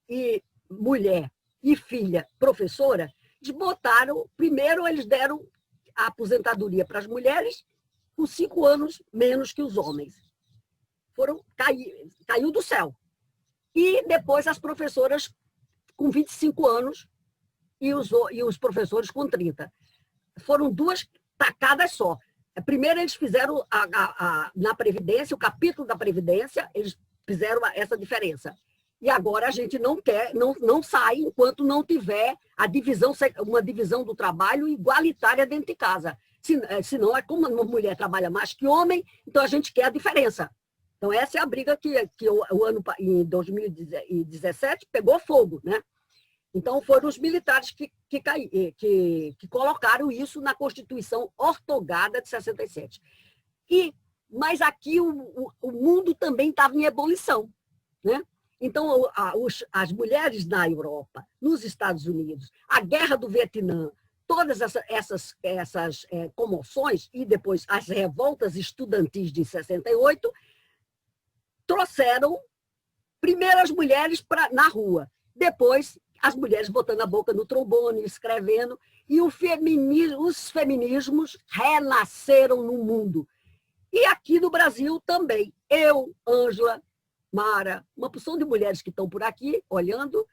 e mulher e filha professora, primeiro eles deram a aposentadoria para as mulheres com 5 anos menos que os homens. Caiu do céu. E depois as professoras com 25 anos e os professores com 30. Foram 2 tacadas só. Primeiro, eles fizeram na Previdência, o capítulo da Previdência, eles fizeram essa diferença. E agora a gente não sai enquanto não tiver uma divisão do trabalho igualitária dentro de casa. Senão, como uma mulher trabalha mais que homem, então a gente quer a diferença. Então, essa é a briga que em 2017 pegou fogo, né? Então, foram os militares que colocaram isso na Constituição ortogada de 67. Mas aqui o mundo também estava em ebulição, né? Então, as mulheres na Europa, nos Estados Unidos, a Guerra do Vietnã, todas essas comoções e depois as revoltas estudantis de 68, trouxeram primeiro as mulheres na rua. Depois, as mulheres botando a boca no trombone, escrevendo, e os feminismos renasceram no mundo. E aqui no Brasil também. Eu, Ângela, Mara, uma porção de mulheres que estão por aqui, olhando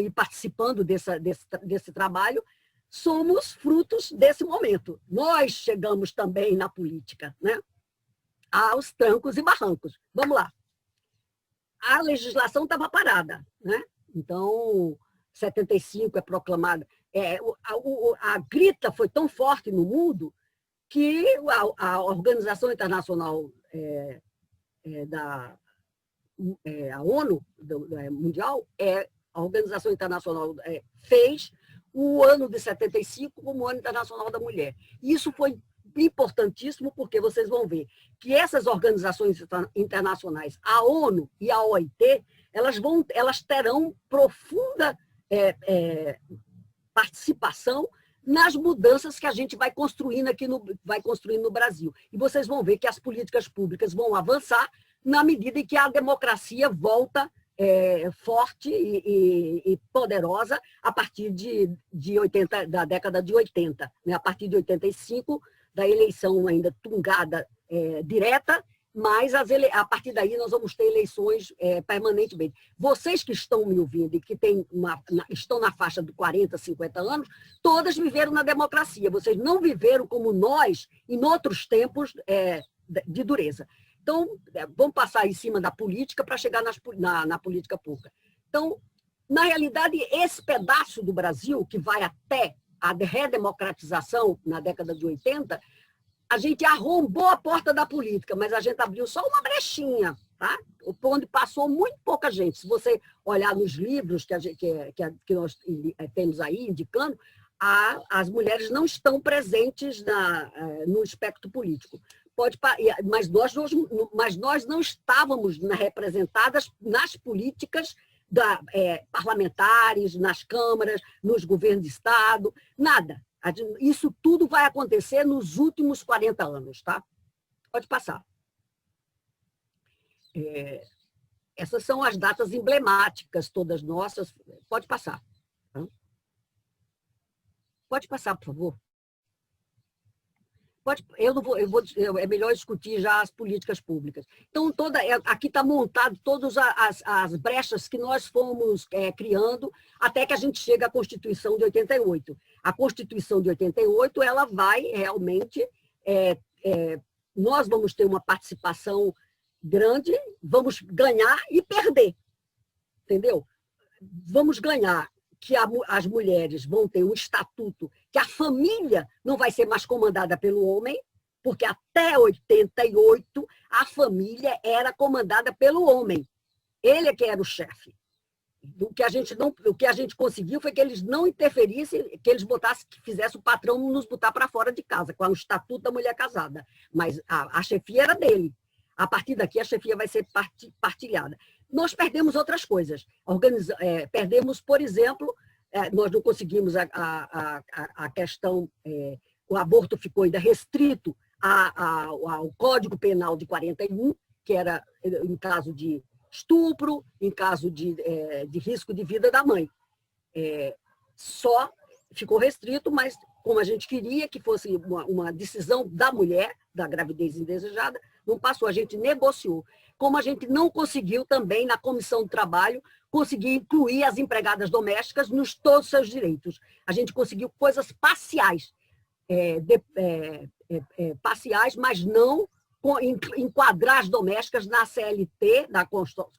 e participando desse trabalho, somos frutos desse momento. Nós chegamos também na política, né? Aos trancos e barrancos. Vamos lá. A legislação estava parada, né? Então, 75 é proclamada. A grita foi tão forte no mundo que a Organização Internacional a ONU Mundial, a Organização Internacional fez o ano de 75 como o Ano Internacional da Mulher. Isso foi importantíssimo porque vocês vão ver que essas organizações internacionais, a ONU e a OIT, elas terão profunda participação nas mudanças que a gente vai construindo no Brasil. E vocês vão ver que as políticas públicas vão avançar na medida em que a democracia volta forte e poderosa a partir da década de 80, né? A partir de 85, da eleição ainda tungada direta, mas a partir daí nós vamos ter eleições permanentemente. Vocês que estão me ouvindo e que estão na faixa de 40, 50 anos, todas viveram na democracia. Vocês não viveram como nós em outros tempos de dureza. Então, vamos passar em cima da política para chegar na política pública. Então, na realidade, esse pedaço do Brasil, que vai até a redemocratização na década de 80, a gente arrombou a porta da política, mas a gente abriu só uma brechinha, tá? Onde passou muito pouca gente. Se você olhar nos livros que nós temos aí, indicando, as mulheres não estão presentes no espectro político. Mas nós não estávamos representadas nas políticas parlamentares, nas câmaras, nos governos de Estado, nada. Isso tudo vai acontecer nos últimos 40 anos, tá? Pode passar. Essas são as datas emblemáticas, todas nossas. Pode passar. Pode passar, por favor. É melhor discutir já as políticas públicas. Então, aqui está montado todas as brechas que nós fomos criando até que a gente chega à Constituição de 88. A Constituição de 88, ela vai realmente... nós vamos ter uma participação grande, vamos ganhar e perder. Entendeu? Vamos ganhar que as mulheres vão ter um estatuto, que a família não vai ser mais comandada pelo homem, porque até 88 a família era comandada pelo homem. Ele é que era o chefe. O que a gente conseguiu foi que eles não interferissem, que eles fizessem o patrão nos botar para fora de casa, com o estatuto da mulher casada. Mas a chefia era dele. A partir daqui, a chefia vai ser partilhada. Nós perdemos outras coisas. Perdemos, por exemplo, nós não conseguimos a questão, o aborto ficou ainda restrito ao Código Penal de 41, que era em caso de estupro, em caso de risco de vida da mãe. Só ficou restrito, mas como a gente queria que fosse uma decisão da mulher, da gravidez indesejada, não passou, a gente negociou. Como a gente não conseguiu também, na Comissão do Trabalho, conseguir incluir as empregadas domésticas nos todos os seus direitos. A gente conseguiu coisas parciais, mas não enquadrar as domésticas na CLT, na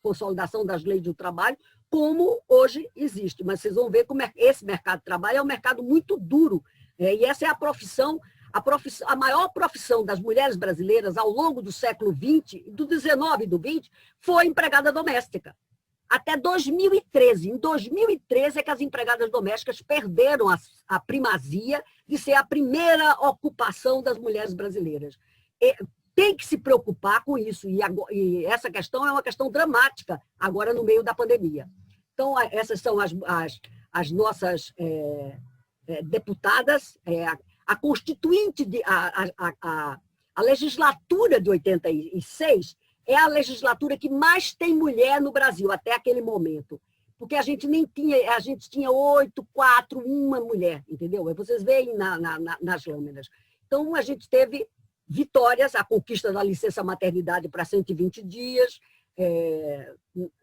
Consolidação das Leis do Trabalho, como hoje existe. Mas vocês vão ver como esse mercado de trabalho é um mercado muito duro. E essa é a maior profissão das mulheres brasileiras ao longo do século XX, do XIX e do XX, foi empregada doméstica. Até 2013. Em 2013 é que as empregadas domésticas perderam a primazia de ser a primeira ocupação das mulheres brasileiras. Tem que se preocupar com isso, e essa questão é uma questão dramática agora no meio da pandemia. Então, essas são as nossas deputadas, a constituinte, a legislatura de 86 é a legislatura que mais tem mulher no Brasil, até aquele momento. porque a gente nem tinha, a gente tinha 8, 4, uma mulher, entendeu? Vocês veem nas lâminas. Então, a gente teve vitórias, a conquista da licença maternidade para 120 dias.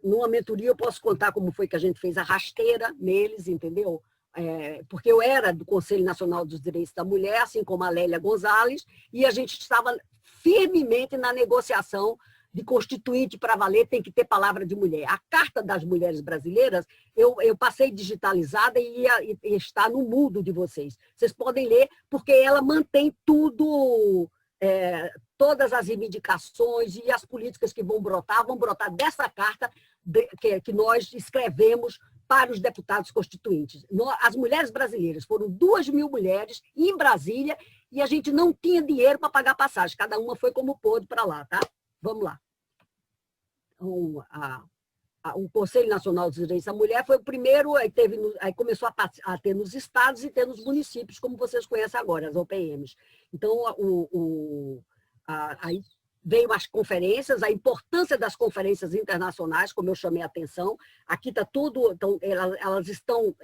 Numa mentoria eu posso contar como foi que a gente fez a rasteira neles, entendeu? Porque eu era do Conselho Nacional dos Direitos da Mulher, assim como a Lélia Gonzalez, e a gente estava firmemente na negociação de constituinte para valer, tem que ter palavra de mulher. A Carta das Mulheres Brasileiras, eu passei digitalizada e está no mudo de vocês. Vocês podem ler, porque ela mantém tudo, todas as reivindicações e as políticas que vão brotar dessa carta que nós escrevemos para os deputados constituintes. As mulheres brasileiras foram 2.000 mulheres em Brasília e a gente não tinha dinheiro para pagar passagem. Cada uma foi como pôde para lá, tá? Vamos lá. Então, o Conselho Nacional dos Direitos da Mulher foi o primeiro, aí começou a ter nos estados e ter nos municípios, como vocês conhecem agora, as OPMs. Então, aí veio as conferências, a importância das conferências internacionais, como eu chamei a atenção. Aqui está tudo, então, elas estão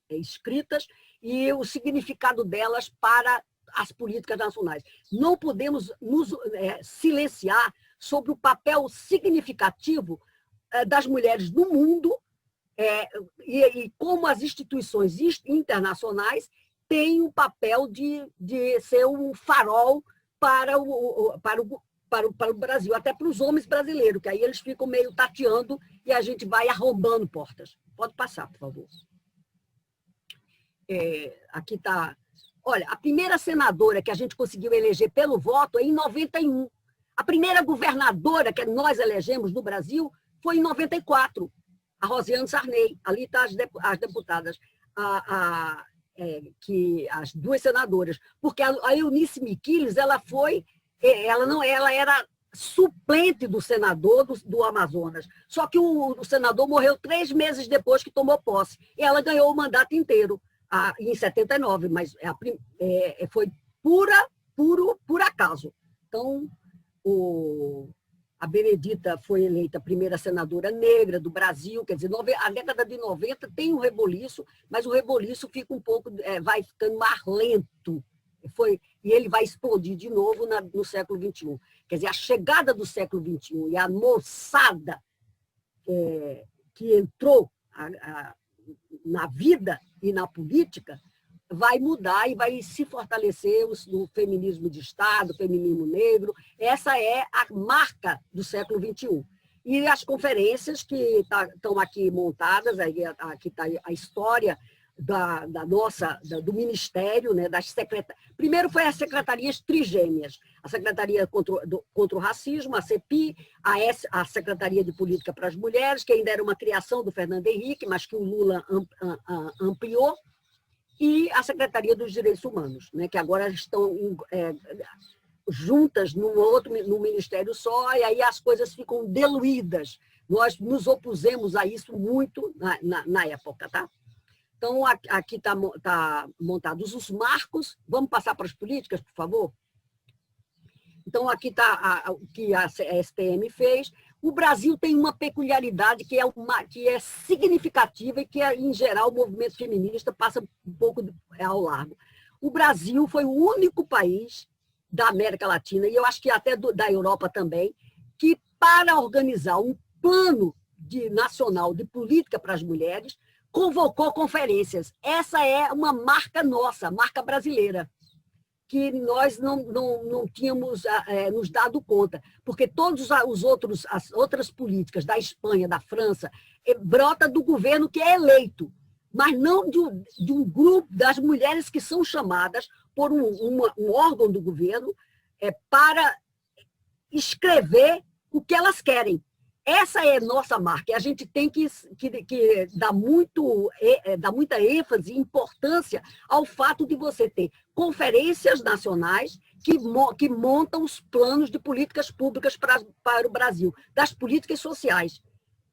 escritas, e o significado delas para as políticas nacionais. Não podemos nos silenciar sobre o papel significativo das mulheres no mundo e como as instituições internacionais têm o papel de ser um farol para o Brasil, até para os homens brasileiros, que aí eles ficam meio tateando e a gente vai arrombando portas. Pode passar, por favor. Aqui está... Olha, a primeira senadora que a gente conseguiu eleger pelo voto é em 91. A primeira governadora que nós elegemos no Brasil foi em 94, a Rosiane Sarney. Ali estão as deputadas, as duas senadoras. Porque a Eunice Miquiles, ela era suplente do senador do Amazonas. Só que o senador morreu 3 meses depois que tomou posse. E ela ganhou o mandato inteiro. Em 79, mas foi por acaso. Então, a Benedita foi eleita a primeira senadora negra do Brasil, quer dizer, a década de 90 tem um reboliço, mas o reboliço fica um pouco, vai ficando mais lento, e ele vai explodir de novo no século XXI. Quer dizer, a chegada do século XXI e a moçada que entrou na vida e na política, vai mudar e vai se fortalecer no feminismo de Estado, feminismo negro. Essa é a marca do século XXI. E as conferências que estão aqui montadas, aqui está a história do Ministério, né, das secretarias. Primeiro foi as secretarias trigêmeas, a Secretaria contra o Racismo, a CEPI, a Secretaria de Política para as Mulheres, que ainda era uma criação do Fernando Henrique, mas que o Lula ampliou, e a Secretaria dos Direitos Humanos, né, que agora estão juntas no Ministério só, e aí as coisas ficam diluídas. Nós nos opusemos a isso muito na época, tá? Então, aqui está montados os marcos. Vamos passar para as políticas, por favor? Então, aqui está o que a SPM fez. O Brasil tem uma peculiaridade que é significativa e que, em geral, o movimento feminista passa um pouco ao largo. O Brasil foi o único país da América Latina, e eu acho que até da Europa também, que, para organizar um plano nacional de política para as mulheres, convocou conferências. Essa é uma marca nossa, marca brasileira, que nós não tínhamos nos dado conta, porque todas as outras políticas da Espanha, da França, brota do governo que é eleito, mas não de um grupo das mulheres que são chamadas por um órgão do governo para escrever o que elas querem. Essa é a nossa marca, e a gente tem que dar muita ênfase e importância ao fato de você ter conferências nacionais que montam os planos de políticas públicas para o Brasil, das políticas sociais.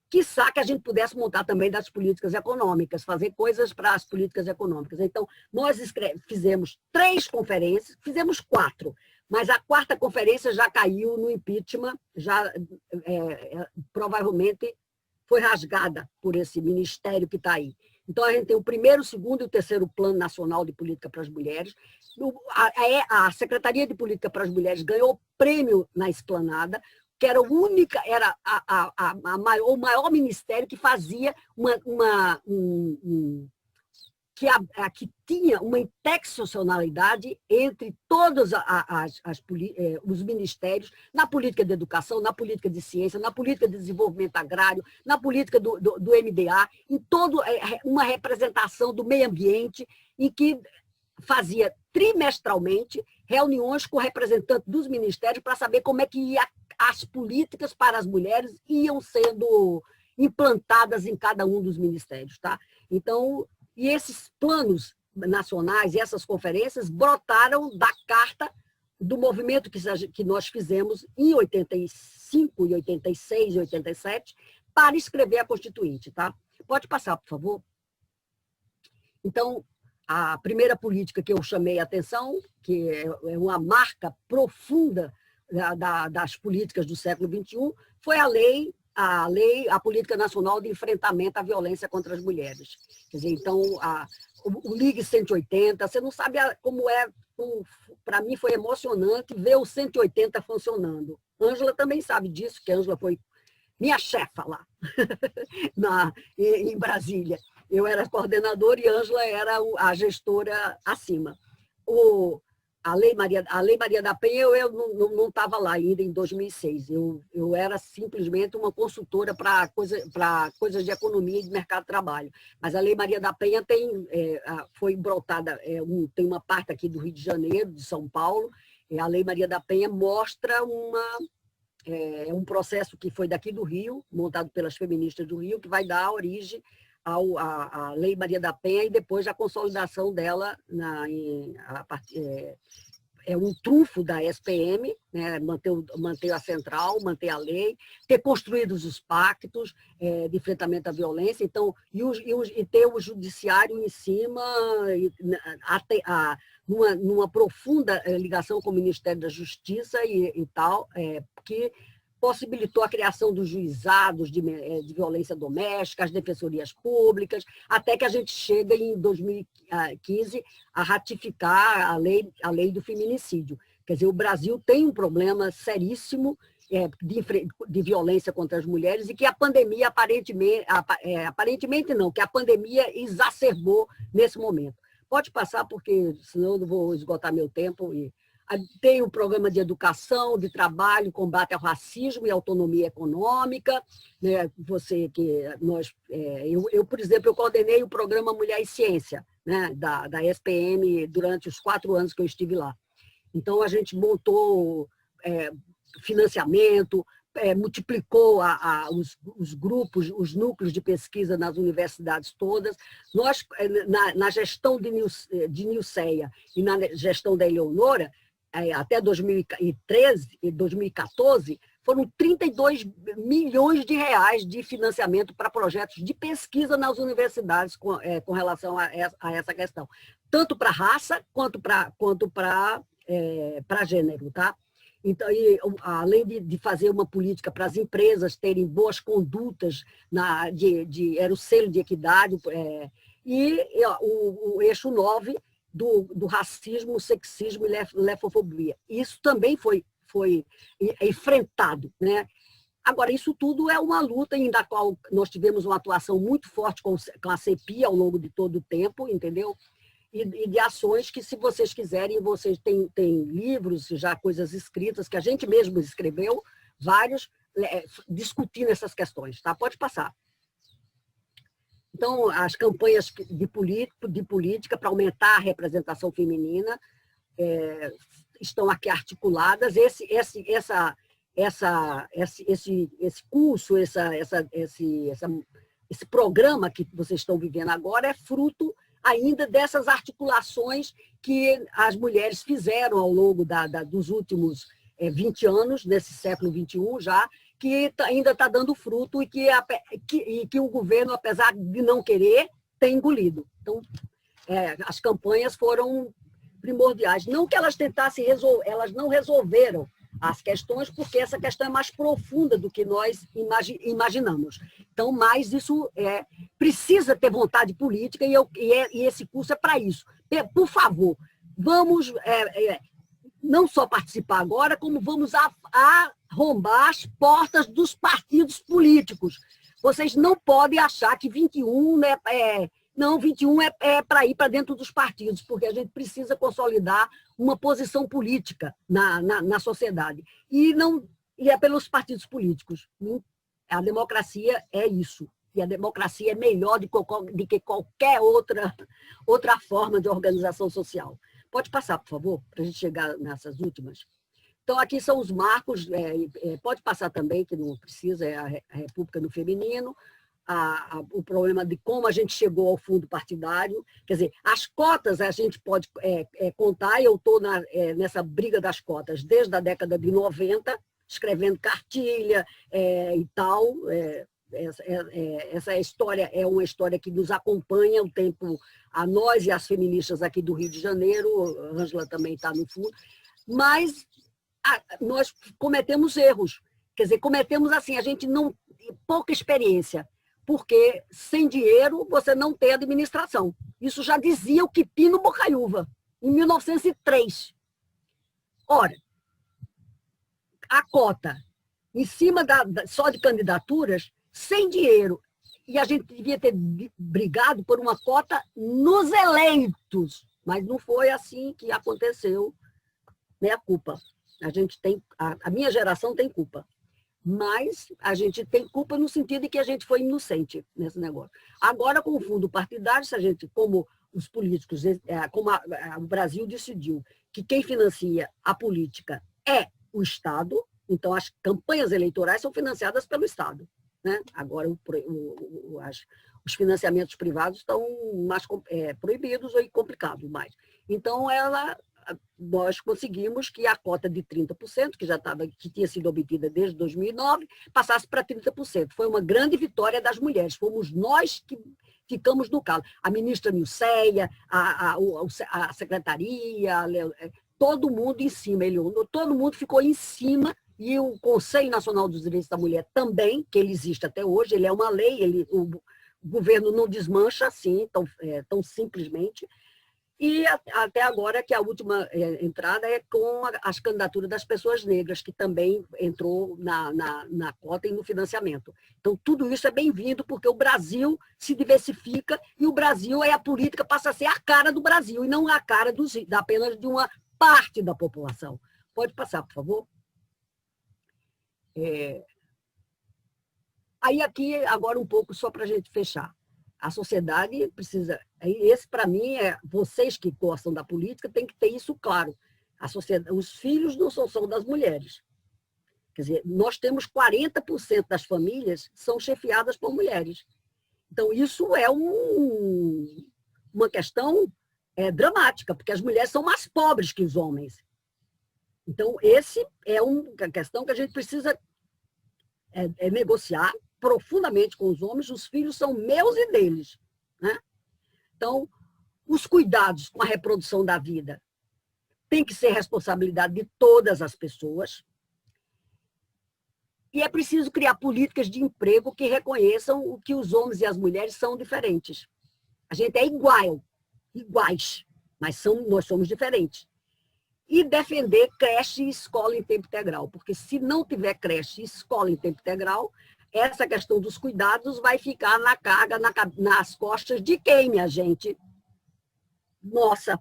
Quiçá que a gente pudesse montar também das políticas econômicas, fazer coisas para as políticas econômicas. Então, nós fizemos 3 conferências, fizemos 4, mas a 4ª conferência já caiu no impeachment, provavelmente foi rasgada por esse ministério que está aí. Então, a gente tem o primeiro, o segundo e o terceiro Plano Nacional de Política para as Mulheres. A Secretaria de Política para as Mulheres ganhou prêmio na Esplanada, que era o maior ministério que fazia que tinha uma interseccionalidade entre todos os ministérios, na política de educação, na política de ciência, na política de desenvolvimento agrário, na política do MDA, em toda uma representação do meio ambiente, em que fazia trimestralmente reuniões com representantes dos ministérios para saber como é que as políticas para as mulheres iam sendo implantadas em cada um dos ministérios. Tá? Então, e esses planos nacionais e essas conferências brotaram da carta do movimento que nós fizemos em 85, e 86 e 87 para escrever a Constituinte. Tá? Pode passar, por favor. Então, a primeira política que eu chamei a atenção, que é uma marca profunda das políticas do século XXI, foi a Política Nacional de Enfrentamento à Violência contra as Mulheres. Quer dizer, então, o Ligue 180, você não sabe como é, para mim foi emocionante ver o 180 funcionando. Ângela também sabe disso, que a Ângela foi minha chefa lá, em Brasília. Eu era coordenadora e Ângela era a gestora acima. A Lei Maria da Penha, eu não estava lá ainda em 2006. Eu era simplesmente uma consultora para coisas de economia e de mercado de trabalho. Mas a Lei Maria da Penha foi brotada, tem uma parte aqui do Rio de Janeiro, de São Paulo, e a Lei Maria da Penha mostra um processo que foi daqui do Rio, montado pelas feministas do Rio, que vai dar origem à Lei Maria da Penha e depois a consolidação dela é um trunfo da SPM, né, manter a central, manter a lei, ter construído os pactos de enfrentamento à violência, então, e ter o judiciário em cima, numa profunda ligação com o Ministério da Justiça e tal, que possibilitou a criação dos juizados de violência doméstica, as defensorias públicas, até que a gente chega em 2015 a ratificar a lei do feminicídio. Quer dizer, o Brasil tem um problema seríssimo de violência contra as mulheres e que a pandemia, aparentemente não, que a pandemia exacerbou nesse momento. Pode passar, porque senão eu não vou esgotar meu tempo. Tem o programa de educação, de trabalho, combate ao racismo e autonomia econômica. Né? Eu, por exemplo, eu coordenei o programa Mulher e Ciência, né? da SPM durante os 4 anos que eu estive lá. Então, a gente montou financiamento, multiplicou os grupos, os núcleos de pesquisa nas universidades todas. Nós, na gestão de Nilceia e na gestão da Eleonora, até 2013 e 2014, foram 32 milhões de reais de financiamento para projetos de pesquisa nas universidades com relação a essa questão, tanto para raça quanto para gênero. Tá? Então, além de fazer uma política para as empresas terem boas condutas, era o selo de equidade, o eixo 9, do racismo, sexismo e lefofobia. Isso também foi enfrentado. Né? Agora, isso tudo é uma luta em da qual nós tivemos uma atuação muito forte com a CEPI ao longo de todo o tempo, entendeu? E de ações que, se vocês quiserem, vocês têm livros, já coisas escritas, que a gente mesmo escreveu, vários, discutindo essas questões. Tá? Pode passar. Então, as campanhas de política para aumentar a representação feminina estão aqui articuladas. Esse curso, esse programa que vocês estão vivendo agora é fruto ainda dessas articulações que as mulheres fizeram ao longo dos últimos 20 anos, desse século XXI já, que ainda está dando fruto e que o governo, apesar de não querer, tem engolido. Então, as campanhas foram primordiais. Não que elas tentassem resolver, elas não resolveram as questões, porque essa questão é mais profunda do que nós imaginamos. Então, mas isso precisa ter vontade política e esse curso é para isso. Por favor, vamos não só participar agora, como vamos arrombar as portas dos partidos políticos. Vocês não podem achar que 21 não, 21 é para ir para dentro dos partidos, porque a gente precisa consolidar uma posição política na sociedade. E é pelos partidos políticos. A democracia é isso. E a democracia é melhor do que qualquer outra forma de organização social. Pode passar, por favor, para a gente chegar nessas últimas. Então, aqui são os marcos, pode passar também, que não precisa, é a República no Feminino, o problema de como a gente chegou ao fundo partidário. Quer dizer, as cotas a gente pode contar, eu estou nessa briga das cotas desde a década de 90, escrevendo cartilha e tal. Essa história é uma história que nos acompanha o tempo, a nós e as feministas aqui do Rio de Janeiro, a Ângela também está no fundo, mas nós cometemos erros. Quer dizer, cometemos assim, a gente não pouca experiência, porque sem dinheiro você não tem administração. Isso já dizia o Quipino Bocaiúva, em 1903. Ora, a cota em cima só de candidaturas, sem dinheiro, e a gente devia ter brigado por uma cota nos eleitos, mas não foi assim que aconteceu, né? A culpa. A gente tem, a minha geração tem culpa, mas a gente tem culpa no sentido de que a gente foi inocente nesse negócio. Agora, com o fundo partidário, se a gente, como os políticos, como o Brasil decidiu que quem financia a política é o Estado, então as campanhas eleitorais são financiadas pelo Estado, né? Agora, os financiamentos privados estão mais proibidos ou complicados mais. Então, nós conseguimos que a cota de 30%, que tinha sido obtida desde 2009, passasse para 30%. Foi uma grande vitória das mulheres. Fomos nós que ficamos no calo. A ministra Nilceia, a secretaria, todo mundo em cima, todo mundo ficou em cima, e o Conselho Nacional dos Direitos da Mulher também, que ele existe até hoje, ele é uma lei, o governo não desmancha assim, tão simplesmente. E até agora, que a última entrada é com as candidaturas das pessoas negras, que também entrou na cota e no financiamento. Então, tudo isso é bem-vindo, porque o Brasil se diversifica e o Brasil, a política passa a ser a cara do Brasil, e não a cara apenas de uma parte da população. Pode passar, por favor? Aí aqui, agora um pouco, só para a gente fechar. A sociedade precisa... Esse, para mim, vocês que gostam da política têm que ter isso claro. Os filhos não são só das mulheres. Quer dizer, nós temos 40% das famílias são chefiadas por mulheres. Então, isso é uma questão dramática, porque as mulheres são mais pobres que os homens. Então, esse é uma questão que a gente precisa negociar profundamente com os homens. Os filhos são meus e deles, né? Então, os cuidados com a reprodução da vida tem que ser responsabilidade de todas as pessoas. E é preciso criar políticas de emprego que reconheçam o que os homens e as mulheres são diferentes. A gente é iguais, mas nós somos diferentes. E defender creche e escola em tempo integral, porque se não tiver creche e escola em tempo integral, essa questão dos cuidados vai ficar na carga, nas costas de quem, minha gente? Nossa,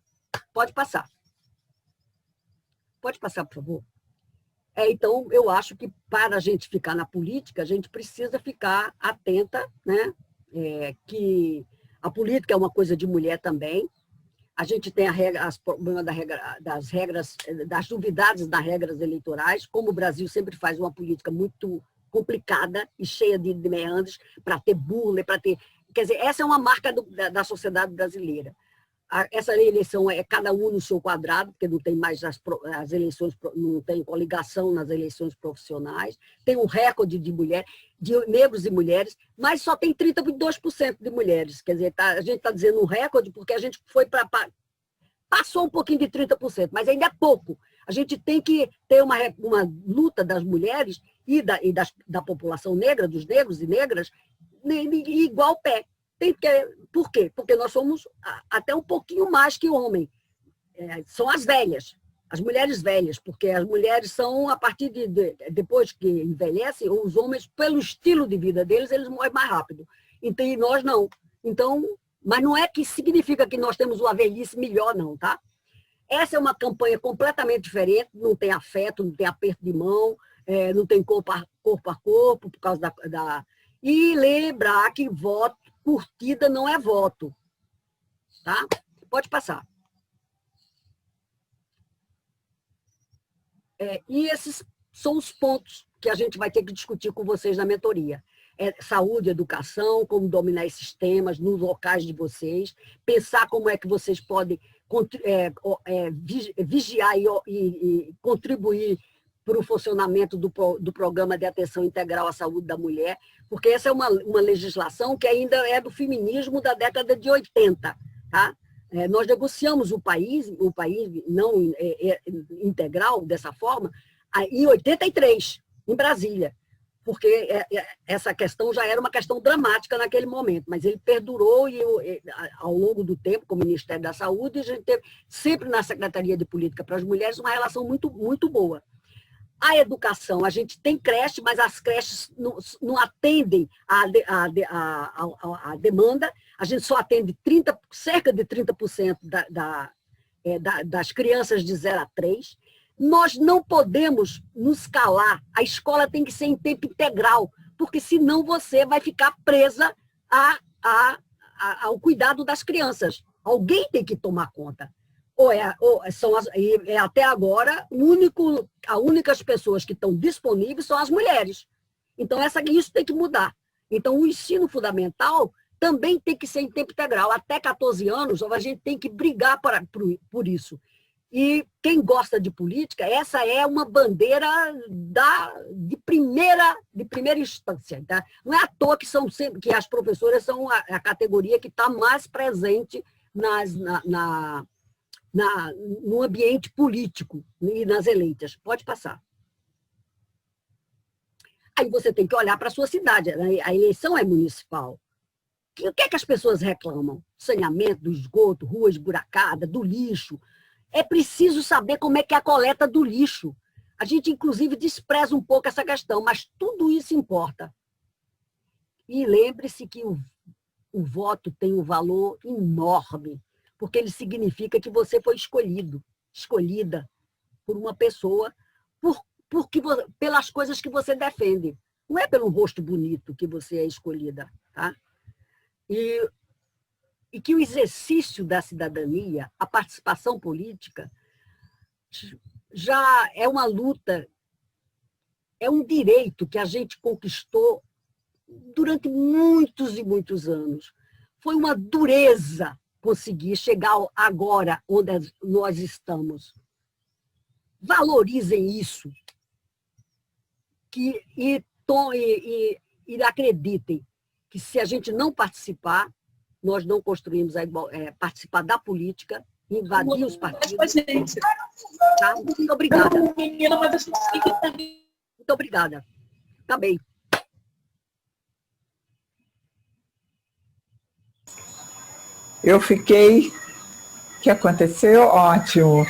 pode passar. Pode passar, por favor? Então, eu acho que para a gente ficar na política, a gente precisa ficar atenta, né? Que a política é uma coisa de mulher também. A gente tem problema das regras, das novidades das regras eleitorais, como o Brasil sempre faz uma política muito complicada e cheia de meandros, para ter bula, para ter... Quer dizer, essa é uma marca da sociedade brasileira. Essa eleição é cada um no seu quadrado, porque não tem mais as eleições, não tem coligação nas eleições profissionais, tem um recorde de negros e mulheres, mas só tem 32% de mulheres. Quer dizer, a gente está dizendo um recorde porque a gente passou um pouquinho de 30%, mas ainda é pouco. A gente tem que ter uma luta das mulheres da população negra, dos negros e negras, em igual pé. Por quê? Porque nós somos até um pouquinho mais que o homem. São as velhas, as mulheres velhas, porque as mulheres são, a partir depois que envelhecem, os homens, pelo estilo de vida deles, eles morrem mais rápido. Então, e nós não. Então, mas não é que significa que nós temos uma velhice melhor, não, tá? Essa é uma campanha completamente diferente, não tem afeto, não tem aperto de mão, não tem corpo a corpo, por causa da... E lembrar que voto, curtida não é voto, tá? Pode passar. E esses são os pontos que a gente vai ter que discutir com vocês na mentoria. Saúde, educação, como dominar esses temas nos locais de vocês, pensar como é que vocês podem vigiar e contribuir para o funcionamento do Programa de Atenção Integral à Saúde da Mulher, porque essa é uma legislação que ainda é do feminismo da década de 80, tá? Nós negociamos o país não integral, dessa forma, em 83, em Brasília, porque essa questão já era uma questão dramática naquele momento, mas ele perdurou ao longo do tempo com o Ministério da Saúde, e a gente teve sempre na Secretaria de Política para as Mulheres uma relação muito, muito boa. A educação, a gente tem creche, mas as creches não atendem à demanda, a gente só atende cerca de 30% das crianças de 0 a 3. Nós não podemos nos calar, a escola tem que ser em tempo integral, porque senão você vai ficar presa ao cuidado das crianças. Alguém tem que tomar conta. Até agora, as únicas pessoas que estão disponíveis são as mulheres. Então, isso tem que mudar. Então, o ensino fundamental também tem que ser em tempo integral. Até 14 anos, a gente tem que brigar por isso. E quem gosta de política, essa é uma bandeira de primeira instância. Tá? Não é à toa que as professoras são a categoria que está mais presente no ambiente político e nas eleitas. Pode passar. Aí você tem que olhar para a sua cidade. A eleição é municipal. O que é que as pessoas reclamam? Saneamento, do esgoto, rua esburacada, do lixo. É preciso saber como é que é a coleta do lixo. A gente, inclusive, despreza um pouco essa questão, mas tudo isso importa. E lembre-se que o voto tem um valor enorme, porque ele significa que você foi escolhida por uma pessoa pelas coisas que você defende. Não é pelo rosto bonito que você é escolhida. Tá? E que o exercício da cidadania, a participação política, já é uma luta, é um direito que a gente conquistou durante muitos e muitos anos. Foi uma dureza conseguir chegar agora onde nós estamos. Valorizem isso e acreditem que se a gente não participar, nós não construímos participar da política, invadir os partidos. Tá? Muito obrigada. Muito obrigada. Acabei. Eu fiquei... O que aconteceu? Ótimo.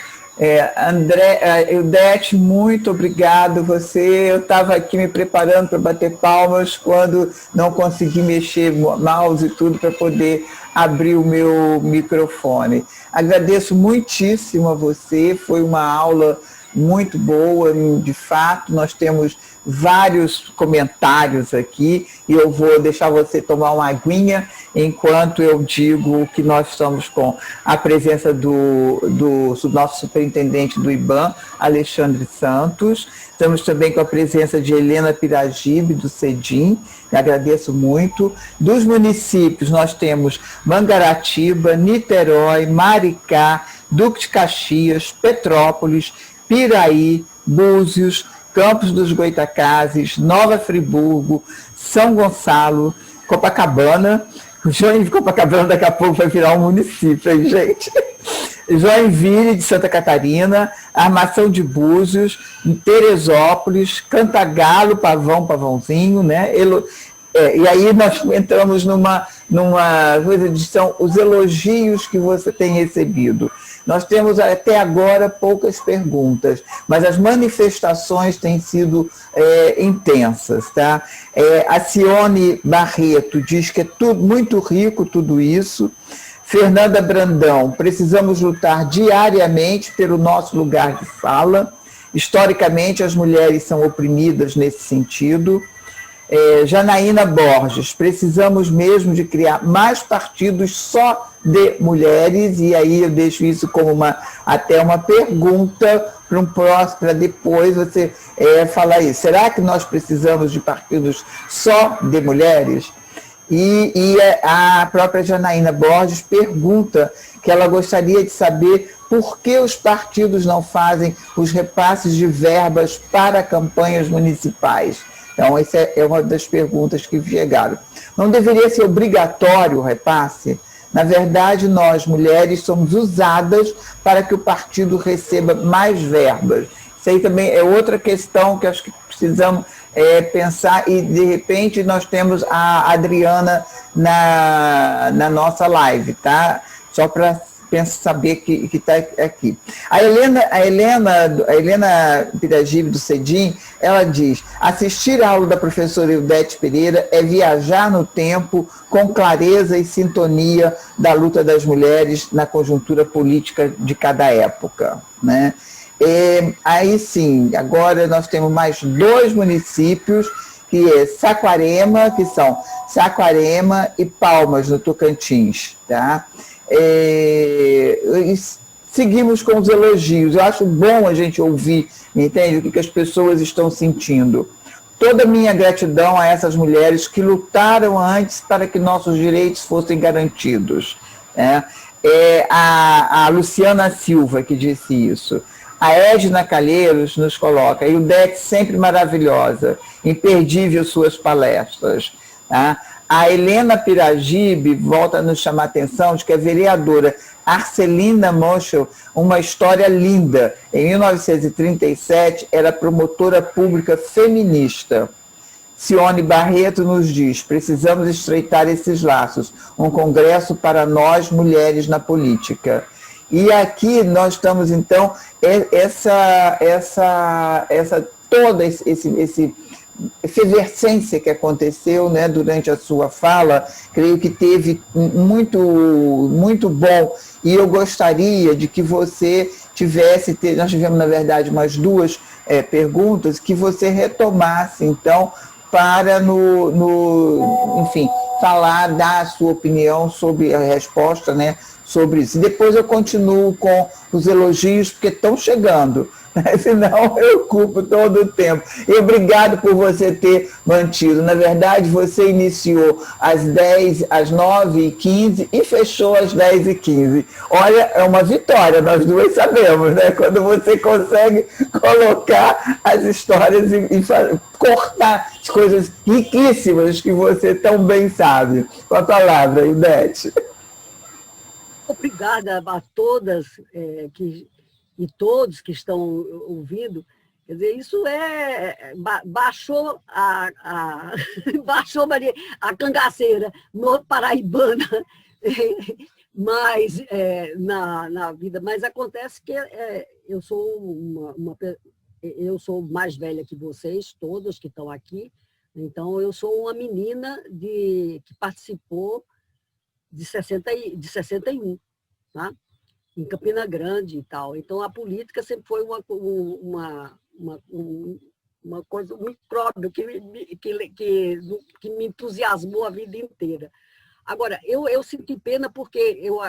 Eudete, muito obrigado. Eu estava aqui me preparando para bater palmas quando não consegui mexer mouse e tudo para poder abrir o meu microfone. Agradeço muitíssimo a você, foi uma aula muito boa, de fato. Nós temos vários comentários aqui e eu vou deixar você tomar uma aguinha enquanto eu digo que nós estamos com a presença do nosso superintendente do IBAM, Alexandre Santos. Estamos também com a presença de Helena Piragibe, do CEDIM, agradeço muito. Dos municípios, nós temos Mangaratiba, Niterói, Maricá, Duque de Caxias, Petrópolis, Piraí, Búzios, Campos dos Goitacazes, Nova Friburgo, São Gonçalo, Copacabana. O Joinville de Copacabana daqui a pouco vai virar um município, hein, gente? Joinville, de Santa Catarina, Armação de Búzios, Teresópolis, Cantagalo, Pavão, Pavãozinho, né? E aí nós entramos numa coisa de são os elogios que você tem recebido. Nós temos até agora poucas perguntas, mas as manifestações têm sido intensas. Tá? A Cione Barreto diz que é muito rico tudo isso. Fernanda Brandão, precisamos lutar diariamente pelo nosso lugar de fala. Historicamente, as mulheres são oprimidas nesse sentido. Janaína Borges, precisamos mesmo de criar mais partidos só de mulheres, e aí eu deixo isso como até uma pergunta para um próximo, para depois você falar isso. Será que nós precisamos de partidos só de mulheres? E a própria Janaína Borges pergunta que ela gostaria de saber por que os partidos não fazem os repasses de verbas para campanhas municipais. Então, essa é uma das perguntas que chegaram. Não deveria ser obrigatório o repasse? Na verdade, nós, mulheres, somos usadas para que o partido receba mais verbas. Isso aí também é outra questão que acho que precisamos pensar, e, de repente, nós temos a Adriana na nossa live, tá? Só para saber que está aqui. A Helena Piragibe, do CEDIM, ela diz: assistir a aula da professora Ildete Pereira é viajar no tempo com clareza e sintonia da luta das mulheres na conjuntura política de cada época. Né? Aí sim, agora nós temos mais 2 municípios, que é Saquarema, que são Saquarema e Palmas, no Tocantins. Tá? Seguimos com os elogios. Eu acho bom a gente ouvir, entende, o que as pessoas estão sentindo. Toda a minha gratidão a essas mulheres que lutaram antes para que nossos direitos fossem garantidos. A Luciana Silva que disse isso. A Edna Calheiros nos coloca: Ildete sempre maravilhosa, imperdível suas palestras. Tá? A Helena Piragibe volta a nos chamar a atenção de que a vereadora Arcelina Moschel, uma história linda. Em 1937, era promotora pública feminista. Cione Barreto nos diz: precisamos estreitar esses laços. Um congresso para nós, mulheres na política. E aqui nós estamos, então, toda esse efervescência que aconteceu, né, durante a sua fala, creio que teve muito, muito bom, e eu gostaria de que você nós tivemos, na verdade, umas 2 perguntas, que você retomasse, então, para, enfim, falar, dar a sua opinião sobre a resposta, né, sobre isso. E depois eu continuo com os elogios, porque estão chegando. Senão eu ocupo todo o tempo. E obrigado por você ter mantido. Na verdade, você iniciou às 9h15 e fechou às 10h15. Olha, é uma vitória, nós duas sabemos, né? Quando você consegue colocar as histórias e cortar as coisas riquíssimas que você tão bem sabe. Com a palavra, Ildete. Obrigada a todas e todos que estão ouvindo. Quer dizer, isso baixou baixou a cangaceira no paraibana, mas na vida. Mas acontece que eu sou eu sou mais velha que vocês, todos que estão aqui, então eu sou uma menina que participou de 61, tá? Em Campina Grande e tal. Então, a política sempre foi uma coisa, um micróbio que me entusiasmou a vida inteira. Agora, eu senti pena porque eu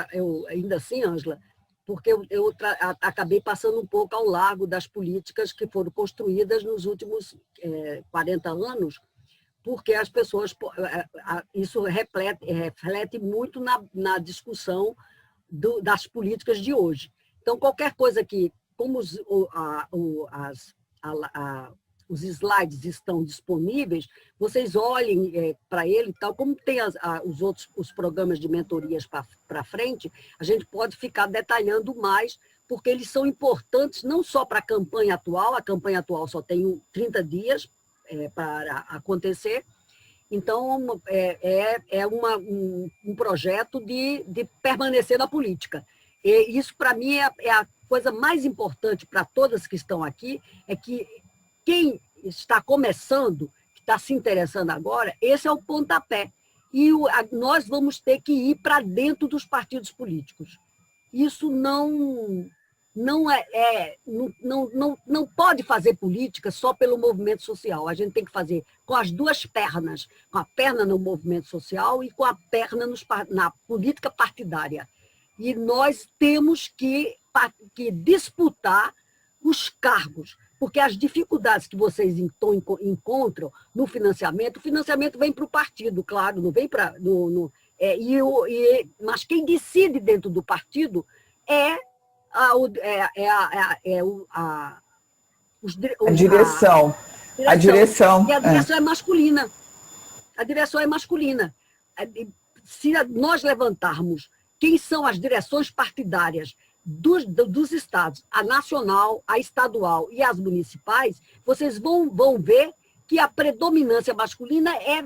ainda assim, Ângela, porque eu acabei passando um pouco ao largo das políticas que foram construídas nos últimos 40 anos, porque as pessoas, isso reflete muito na discussão das políticas de hoje. Então, qualquer coisa que, como os os slides estão disponíveis, vocês olhem para ele e tal, como tem os programas de mentorias para frente, a gente pode ficar detalhando mais, porque eles são importantes não só para a campanha atual só tem 30 dias para acontecer, então é um projeto de permanecer na política. E isso, para mim, é a coisa mais importante para todas que estão aqui, é que quem está começando, que está se interessando agora, esse é o pontapé. E nós vamos ter que ir para dentro dos partidos políticos. Isso não pode fazer política só pelo movimento social. A gente tem que fazer com as duas pernas, com a perna no movimento social e com a perna na política partidária. E nós temos que disputar os cargos, porque as dificuldades que vocês encontram no financiamento, o financiamento vem para o partido, claro, não vem para... mas quem decide dentro do partido é a direção. A direção. E a direção é masculina. A direção é masculina. Se nós levantarmos quem são as direções partidárias dos estados, a nacional, a estadual e as municipais, vocês vão ver que a predominância masculina é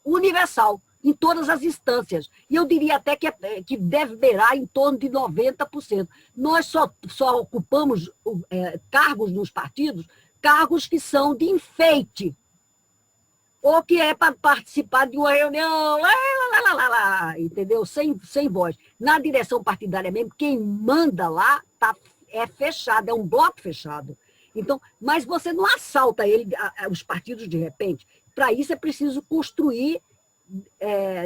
universal, em todas as instâncias. E eu diria até que deve beirar em torno de 90%. Nós só ocupamos cargos nos partidos, cargos que são de enfeite, ou que é para participar de uma reunião, entendeu? Sem voz. Na direção partidária mesmo, quem manda lá é fechado, é um bloco fechado. Então, mas você não assalta os partidos de repente. Para isso é preciso construir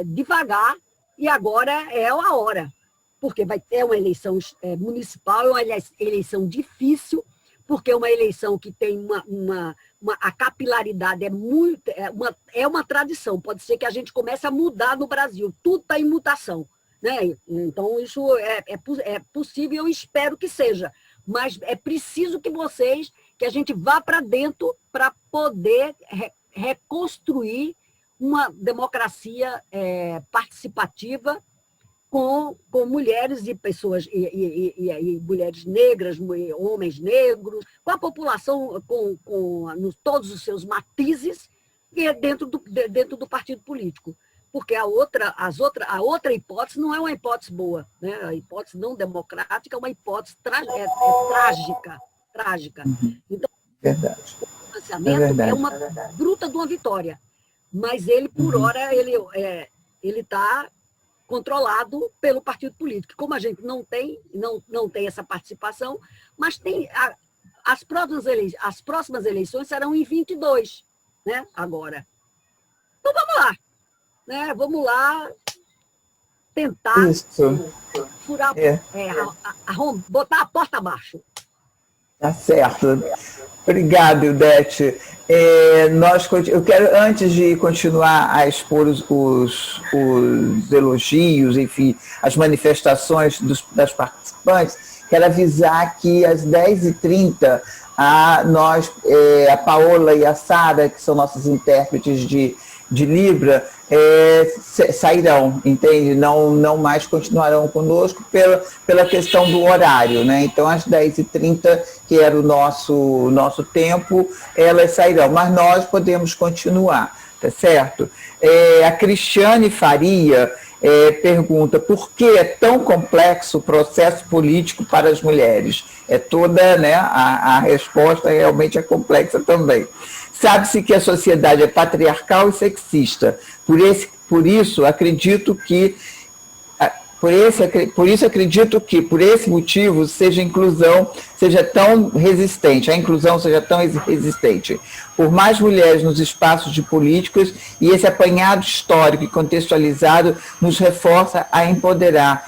devagar, e agora é a hora. Porque vai ter uma eleição municipal, é uma eleição difícil, porque é uma eleição que tem a capilaridade é uma tradição. Pode ser que a gente comece a mudar no Brasil. Tudo está em mutação, né? Então, isso é possível, eu espero que seja. Mas é preciso que a gente vá para dentro para poder reconstruir uma democracia participativa com mulheres e pessoas, e mulheres negras, homens negros, com a população, com todos os seus matizes, e dentro do partido político. Porque a outra hipótese não é uma hipótese boa, né? A hipótese não democrática é uma hipótese trágica. Então, verdade. O financiamento é uma bruta de uma vitória. Mas ele, por hora, ele está controlado pelo partido político. Como a gente não tem essa participação, mas tem as próximas eleições serão em 22, né, agora. Então vamos lá, né? Vamos lá tentar furar, botar a porta abaixo. Tá certo. Obrigada, Ildete. Eu quero, antes de continuar a expor os elogios, enfim, as manifestações das participantes, quero avisar que às 10h30, a Paola e a Sara, que são nossas intérpretes de Libra, sairão, entende? Não mais continuarão conosco pela questão do horário, né? Então, às 10h30, que era o nosso tempo, elas sairão, mas nós podemos continuar, tá certo? A Cristiane Faria pergunta por que é tão complexo o processo político para as mulheres? Toda, né, a resposta realmente é complexa também. Sabe-se que a sociedade é patriarcal e sexista. Por isso, acredito que, por esse motivo, a inclusão seja tão resistente. Por mais mulheres nos espaços de políticos, e esse apanhado histórico e contextualizado nos reforça a empoderar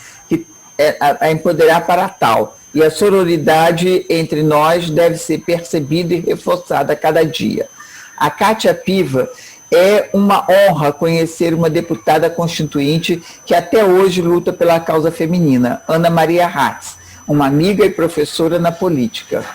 para tal. E a sororidade entre nós deve ser percebida e reforçada a cada dia. A Cátia Piva, é uma honra conhecer uma deputada constituinte que até hoje luta pela causa feminina, Ana Maria Hatz, uma amiga e professora na política.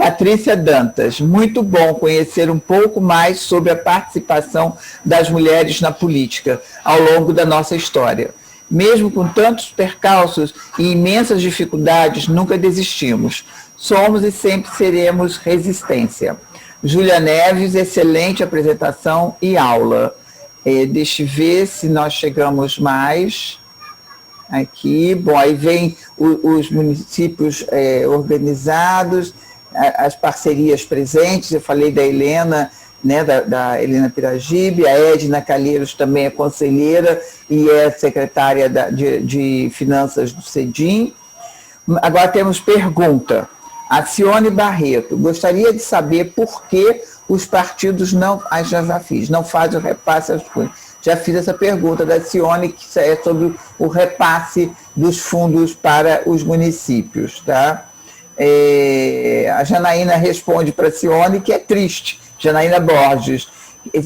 Patrícia Dantas, muito bom conhecer um pouco mais sobre a participação das mulheres na política ao longo da nossa história. Mesmo com tantos percalços e imensas dificuldades, nunca desistimos. Somos e sempre seremos resistência. Júlia Neves, excelente apresentação e aula. Deixa eu ver se nós chegamos mais. Aqui, bom, aí vem os municípios organizados, as parcerias presentes, eu falei da Helena, né, da Helena Piragibe, a Edna Calheiros também é conselheira e é secretária de Finanças do CEDIM. Agora temos pergunta. A Cione Barreto, gostaria de saber por que os partidos não, já fiz, não fazem o repasse aos fundos. Já fiz essa pergunta da Cione, que é sobre o repasse dos fundos para os municípios. Tá? A Janaína responde para a Cione que é triste, Janaína Borges,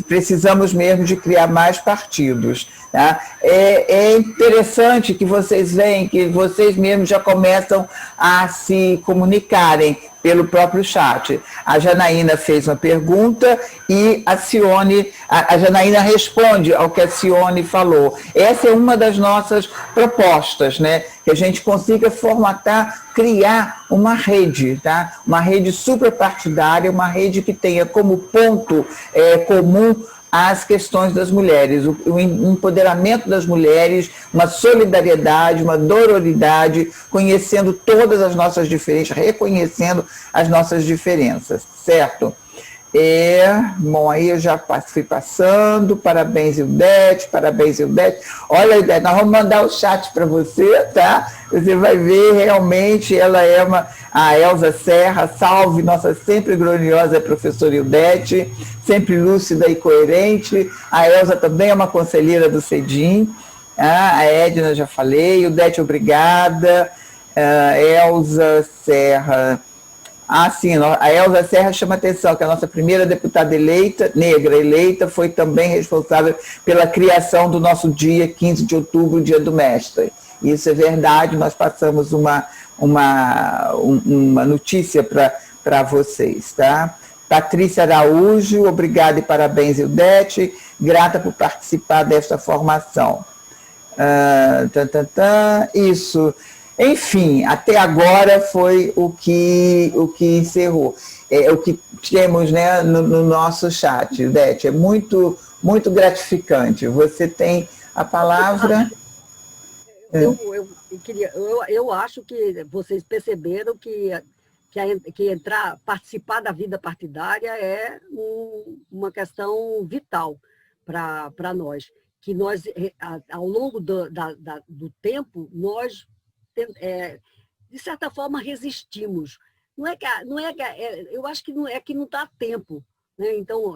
precisamos mesmo de criar mais partidos. Tá? É interessante que vocês veem que vocês mesmos já começam a se comunicarem pelo próprio chat. A Janaína fez uma pergunta e a Cione, a Janaína responde ao que a Cione falou. Essa é uma das nossas propostas, né? Que a gente consiga formatar, criar uma rede, tá? Uma rede suprapartidária, uma rede que tenha como ponto comum as questões das mulheres, o empoderamento das mulheres, uma solidariedade, uma dororidade, conhecendo todas as nossas diferenças, reconhecendo as nossas diferenças, certo? Bom, aí eu já fui passando, parabéns, Ildete, parabéns, Ildete. Olha, Ildete, nós vamos mandar o chat para você, tá? Você vai ver, realmente, ela é a Elza Serra, salve, nossa sempre gloriosa professora Ildete, sempre lúcida e coerente. A Elza também é uma conselheira do CEDIM, a Edna já falei, Ildete, obrigada. Elza Serra... sim, a Elza Serra chama atenção que a nossa primeira deputada eleita, negra eleita, foi também responsável pela criação do nosso dia 15 de outubro, Dia do Mestre. Isso é verdade, nós passamos uma notícia para vocês, tá? Patrícia Araújo, obrigada e parabéns, Ildete, grata por participar desta formação. Isso. Enfim, até agora foi o que encerrou. O que temos, né, no nosso chat, Ildete, é muito, muito gratificante. Você tem a palavra. Eu acho que vocês perceberam que participar da vida partidária é uma questão vital para nós. Que nós, ao longo do tempo, nós de certa forma resistimos. Eu acho que não é que não está a tempo, né? Então,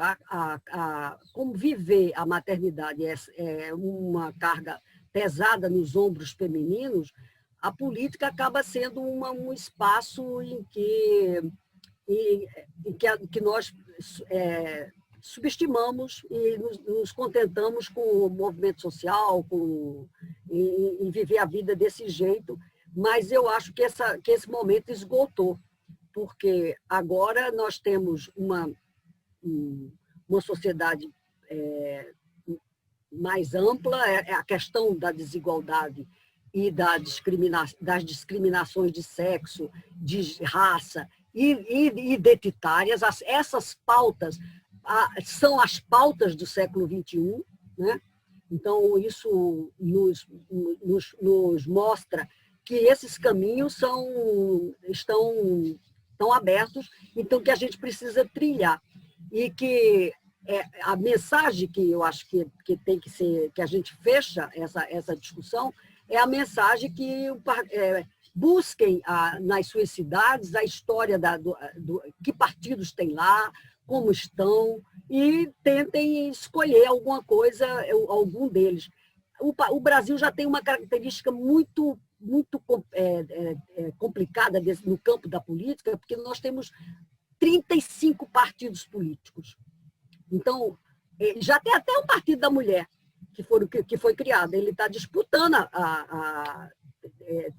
como viver a maternidade é uma carga pesada nos ombros femininos, a política acaba sendo um espaço em que nós subestimamos e nos contentamos com o movimento social, em viver a vida desse jeito, mas eu acho que esse momento esgotou, porque agora nós temos uma sociedade mais ampla, a questão da desigualdade e das discriminações de sexo, de raça e identitárias. Essas pautas são as pautas do século XXI, né? Então, isso nos mostra que esses caminhos estão abertos, então que a gente precisa trilhar. E que a mensagem que eu acho que tem que ser, que a gente fecha essa discussão, é a mensagem que busquem nas suas cidades a história que partidos tem lá, como estão, e tentem escolher alguma coisa, algum deles. O Brasil já tem uma característica muito complicada no campo da política, porque nós temos 35 partidos políticos. Então, já tem até o Partido da Mulher, que foi criado. Ele está disputando,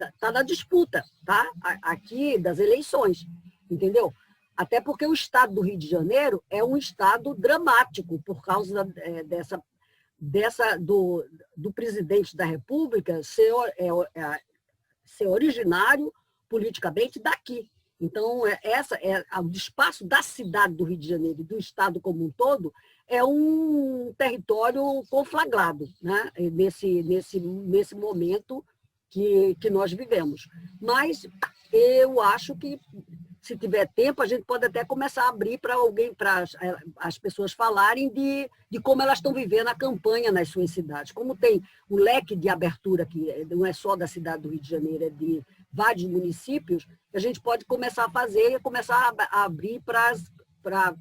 está na disputa, tá? Aqui das eleições, entendeu? Até porque o estado do Rio de Janeiro é um estado dramático por causa do presidente da República ser originário politicamente daqui. Então, o espaço da cidade do Rio de Janeiro e do estado como um todo é um território conflagrado, né? nesse momento que nós vivemos. Mas eu acho que, se tiver tempo, a gente pode até começar a abrir para as pessoas falarem de como elas estão vivendo a campanha nas suas cidades. Como tem um leque de abertura, que não é só da cidade do Rio de Janeiro, é de vários municípios, a gente pode começar a fazer e começar a abrir para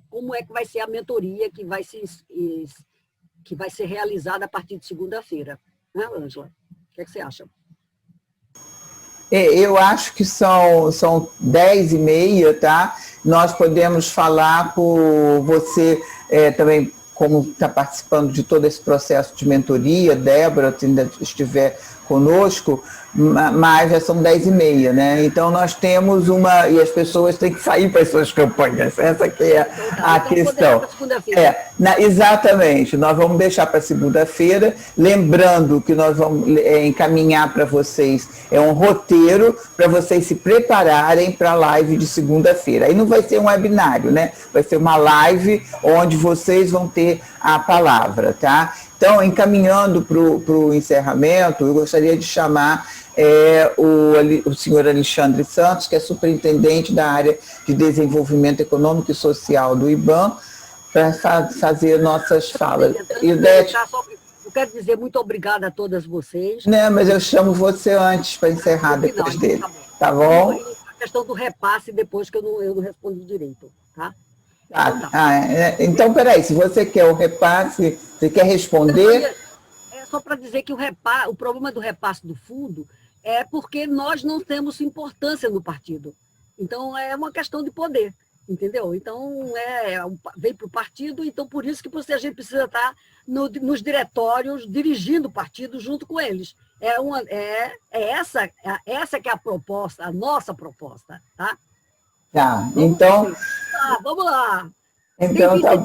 como é que vai ser a mentoria que vai ser realizada a partir de segunda-feira. Né, Ângela? O que é que você acha? Eu acho que são 10h30, tá? Nós podemos falar por você também, como está participando de todo esse processo de mentoria, Débora, se ainda estiver conosco, mas já são 10h30, né? Então nós temos e as pessoas têm que sair para as suas campanhas, essa que é a questão. Exatamente, nós vamos deixar para segunda-feira, lembrando que nós vamos encaminhar para vocês um roteiro para vocês se prepararem para a live de segunda-feira. Aí não vai ser um webinário, né? Vai ser uma live onde vocês vão ter a palavra, tá? Então, encaminhando para o encerramento, eu gostaria de chamar o senhor Alexandre Santos, que é superintendente da área de desenvolvimento econômico e social do IBAMA, para fazer nossas falas. Eu quero dizer muito obrigada a todas vocês. Não, mas eu chamo você antes para encerrar depois dele. Tá bom? A questão do repasse, depois que eu não respondi direito, tá? Então, peraí, se você quer o repasse, você quer responder? É só para dizer que o problema do repasse do fundo é porque nós não temos importância no partido. Então, é uma questão de poder, entendeu? Então, vem para o partido, então por isso que a gente precisa estar nos diretórios, dirigindo o partido junto com eles. Essa que é a proposta, a nossa proposta, tá? Tá, então... Vamos lá. Então, tem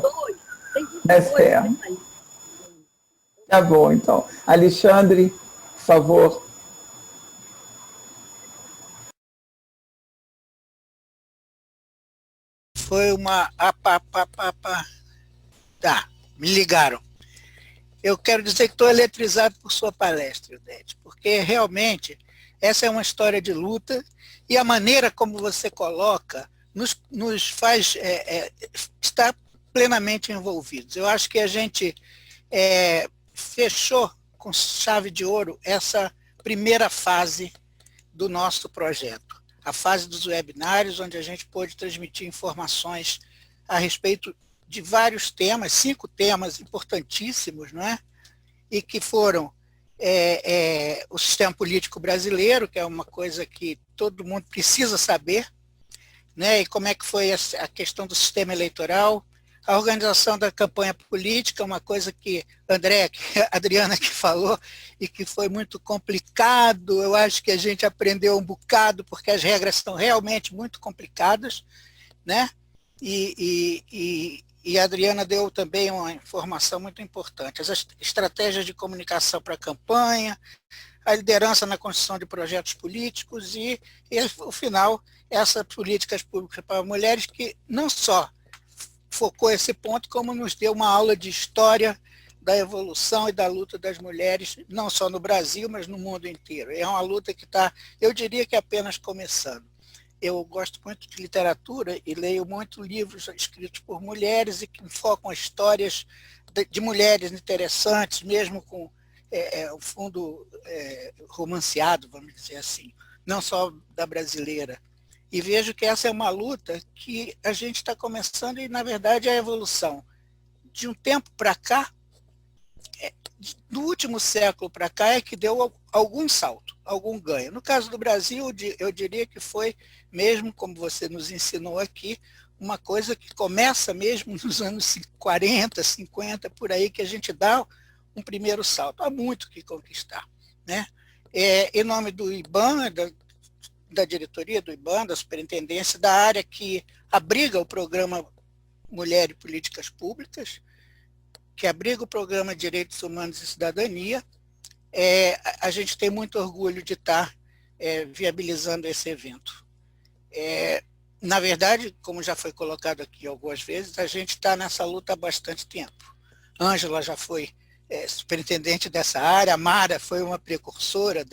22, tá. Tá bom, então. Alexandre, por favor. Foi uma... Tá, me ligaram. Eu quero dizer que estou eletrizado por sua palestra, Odete, porque realmente essa é uma história de luta e a maneira como você coloca nos faz estar plenamente envolvidos. Eu acho que a gente fechou com chave de ouro essa primeira fase do nosso projeto, a fase dos webinários, onde a gente pôde transmitir informações a respeito de vários temas, 5 temas importantíssimos, não é? E que foram o sistema político brasileiro, que é uma coisa que todo mundo precisa saber, né? E como é que foi a questão do sistema eleitoral, a organização da campanha política, uma coisa que a Adriana que falou, e que foi muito complicado. Eu acho que a gente aprendeu um bocado, porque as regras são realmente muito complicadas, né? E a Adriana deu também uma informação muito importante, as estratégias de comunicação para a campanha, a liderança na construção de projetos políticos e no final, essas políticas públicas para mulheres, que não só focou esse ponto, como nos deu uma aula de história da evolução e da luta das mulheres, não só no Brasil, mas no mundo inteiro. É uma luta que está, eu diria que apenas começando. Eu gosto muito de literatura e leio muito livros escritos por mulheres e que focam histórias de mulheres interessantes, mesmo com o fundo romanceado, vamos dizer assim, não só da brasileira. E vejo que essa é uma luta que a gente está começando e, na verdade, a evolução de um tempo para cá, do último século para cá, é que deu algum salto, algum ganho. No caso do Brasil, eu diria que foi mesmo, como você nos ensinou aqui, uma coisa que começa mesmo nos anos 40, 50, por aí, que a gente dá um primeiro salto. Há muito que conquistar, né? Em nome do IBAMA, da diretoria do IBAN, da superintendência, da área que abriga o programa Mulher e Políticas Públicas, que abriga o programa Direitos Humanos e Cidadania. A gente tem muito orgulho de estar viabilizando esse evento. Na verdade, como já foi colocado aqui algumas vezes, a gente está nessa luta há bastante tempo. Ângela já foi superintendente dessa área, a Mara foi uma precursora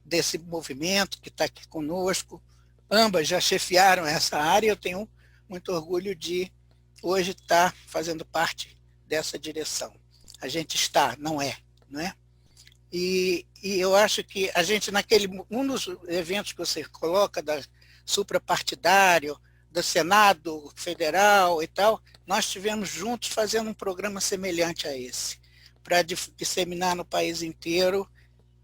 desse movimento que está aqui conosco. Ambas já chefiaram essa área e eu tenho muito orgulho de hoje estar fazendo parte dessa direção. A gente está, não é? E eu acho que a gente, um dos eventos que você coloca, da suprapartidário, do Senado Federal e tal, nós estivemos juntos fazendo um programa semelhante a esse, para disseminar no país inteiro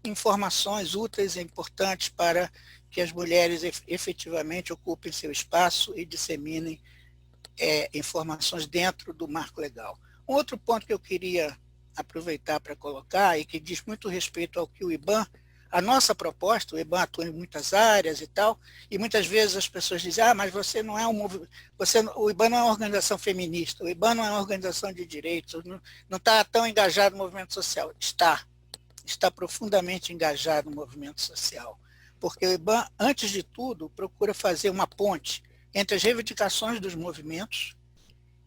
informações úteis e importantes para que as mulheres efetivamente ocupem seu espaço e disseminem informações dentro do marco legal. Um outro ponto que eu queria aproveitar para colocar, e que diz muito respeito ao que o IBAN, a nossa proposta, o IBAN atua em muitas áreas e tal, e muitas vezes as pessoas dizem, mas você não é o IBAN não é uma organização feminista, o IBAN não é uma organização de direitos, não está tão engajado no movimento social. Está profundamente engajado no movimento social, porque o IBAN, antes de tudo, procura fazer uma ponte entre as reivindicações dos movimentos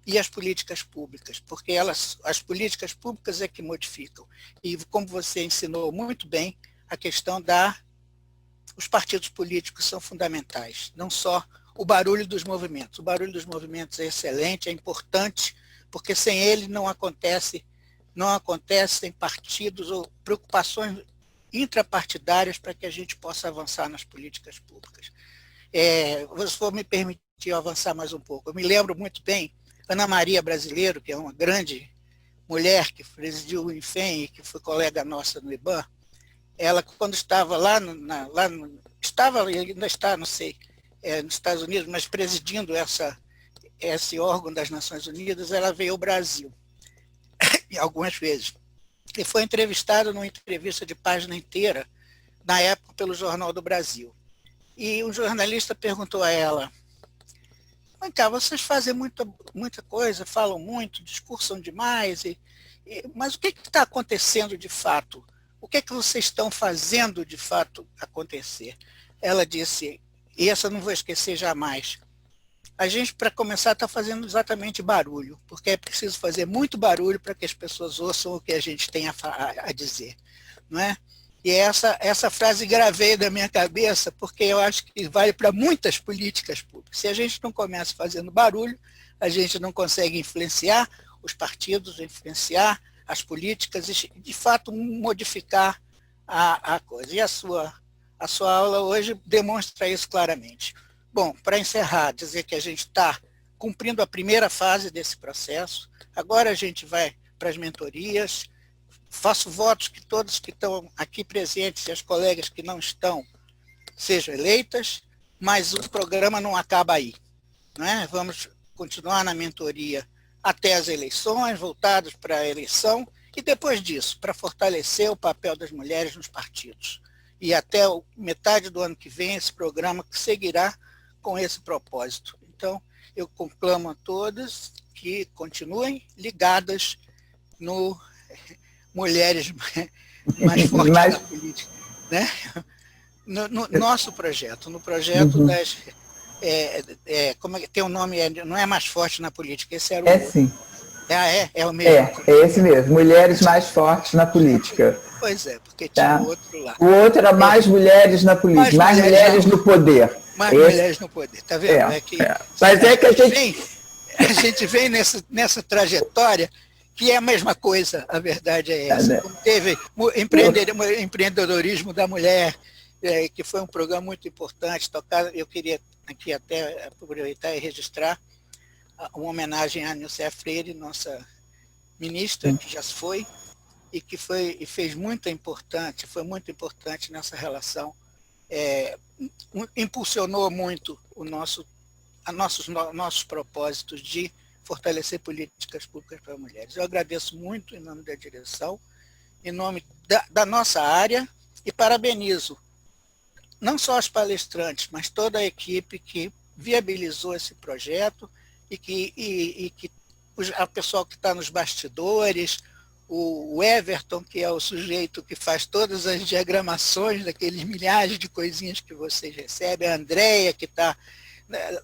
e as políticas públicas, porque as políticas públicas é que modificam. E como você ensinou muito bem, a questão os partidos políticos são fundamentais, não só o barulho dos movimentos. O barulho dos movimentos é excelente, é importante, porque sem ele não acontecem partidos ou preocupações intrapartidárias para que a gente possa avançar nas políticas públicas. Se for me permitir avançar mais um pouco, eu me lembro muito bem, Ana Maria Brasileiro, que é uma grande mulher que presidiu o INFEM e que foi colega nossa no IBAN, ela, quando estava ainda está, não sei, nos Estados Unidos, mas presidindo esse órgão das Nações Unidas, ela veio ao Brasil, algumas vezes, e foi entrevistada numa entrevista de página inteira, na época, pelo Jornal do Brasil. E um jornalista perguntou a ela, vem cá, vocês fazem muita coisa, falam muito, discursam demais, mas o que está acontecendo de fato? O que vocês estão fazendo de fato acontecer? Ela disse, e essa eu não vou esquecer jamais, a gente, para começar, está fazendo exatamente barulho, porque é preciso fazer muito barulho para que as pessoas ouçam o que a gente tem a dizer, não é? E essa frase gravei da minha cabeça, porque eu acho que vale para muitas políticas públicas. Se a gente não começa fazendo barulho, a gente não consegue influenciar os partidos, influenciar as políticas e, de fato, modificar a coisa. E a sua aula hoje demonstra isso claramente. Bom, para encerrar, dizer que a gente está cumprindo a primeira fase desse processo, agora a gente vai para as mentorias, faço votos que todos que estão aqui presentes e as colegas que não estão sejam eleitas, mas o programa não acaba aí, não é? Vamos continuar na mentoria até as eleições, voltados para a eleição, e depois disso, para fortalecer o papel das mulheres nos partidos. E até metade do ano que vem, esse programa que seguirá com esse propósito. Então, eu conclamo a todas que continuem ligadas no Mulheres Mais Fortes da Política, né? No nosso projeto, no projeto das... como tem um nome, não é Mais Forte na Política, esse era o outro. Sim. É o mesmo. É esse mesmo, Mulheres Mais Fortes na Política. Pois é, porque tinha o outro lá. O outro era Mais Mulheres na Política, mais mulheres no poder. Mais mulheres no poder, tá vendo? Mas é que a gente vem nessa trajetória que é a mesma coisa, a verdade é essa. Como teve empreendedorismo da mulher, que foi um programa muito importante, tocado. Eu queria aqui até aproveitar e registrar uma homenagem a Nilce Freire, nossa ministra, que já se foi, e que fez muito importante, foi muito importante nessa relação, impulsionou muito nossos propósitos de fortalecer políticas públicas para mulheres. Eu agradeço muito em nome da direção, em nome da nossa área, e parabenizo não só as palestrantes, mas toda a equipe que viabilizou esse projeto e que a pessoa que está nos bastidores, o Everton, que é o sujeito que faz todas as diagramações daqueles milhares de coisinhas que vocês recebem, a Andréia, que está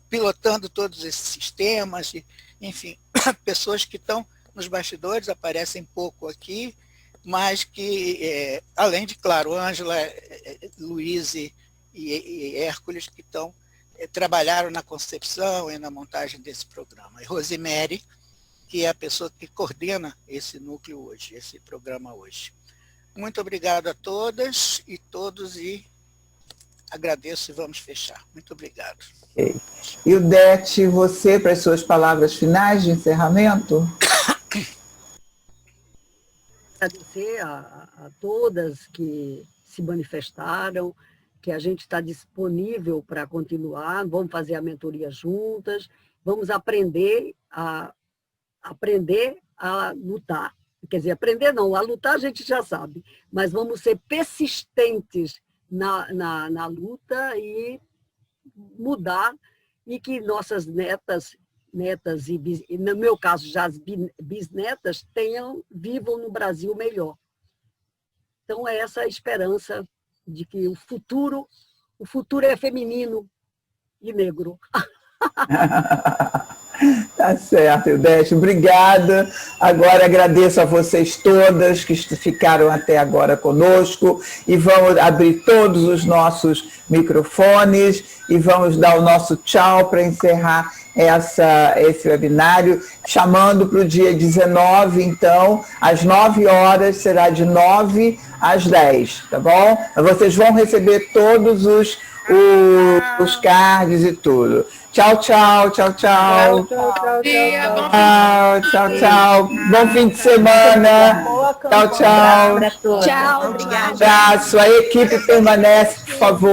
pilotando todos esses sistemas, enfim, pessoas que estão nos bastidores, aparecem pouco aqui, mas que, além de, claro, Ângela, Luiz e Hércules, que trabalharam na concepção e na montagem desse programa. E Rosemary, que é a pessoa que coordena esse núcleo hoje, esse programa hoje. Muito obrigado a todas e todos, e agradeço e vamos fechar. Muito obrigado. Okay. Ildete, você, para as suas palavras finais de encerramento? Agradecer a todas que se manifestaram, que a gente está disponível para continuar, vamos fazer a mentoria juntas, vamos aprender a lutar. Quer dizer, aprender não, a lutar a gente já sabe, mas vamos ser persistentes na luta e mudar, e que nossas netas e, no meu caso, já as bisnetas, vivam no Brasil melhor. Então, é essa a esperança de que o futuro é feminino e negro. Tá certo, Ildete, obrigada. Agora agradeço a vocês todas que ficaram até agora conosco e vamos abrir todos os nossos microfones e vamos dar o nosso tchau para encerrar esse webinário, chamando para o dia 19, então, às 9 horas, será de 9 às 10, tá bom? Vocês vão receber todos os cards e tudo. Tchau, tchau, tchau, tchau. Tchau, tchau. Bom fim de semana. Tchau, tchau. Tchau, obrigada. Abraço. A equipe permanece, por favor.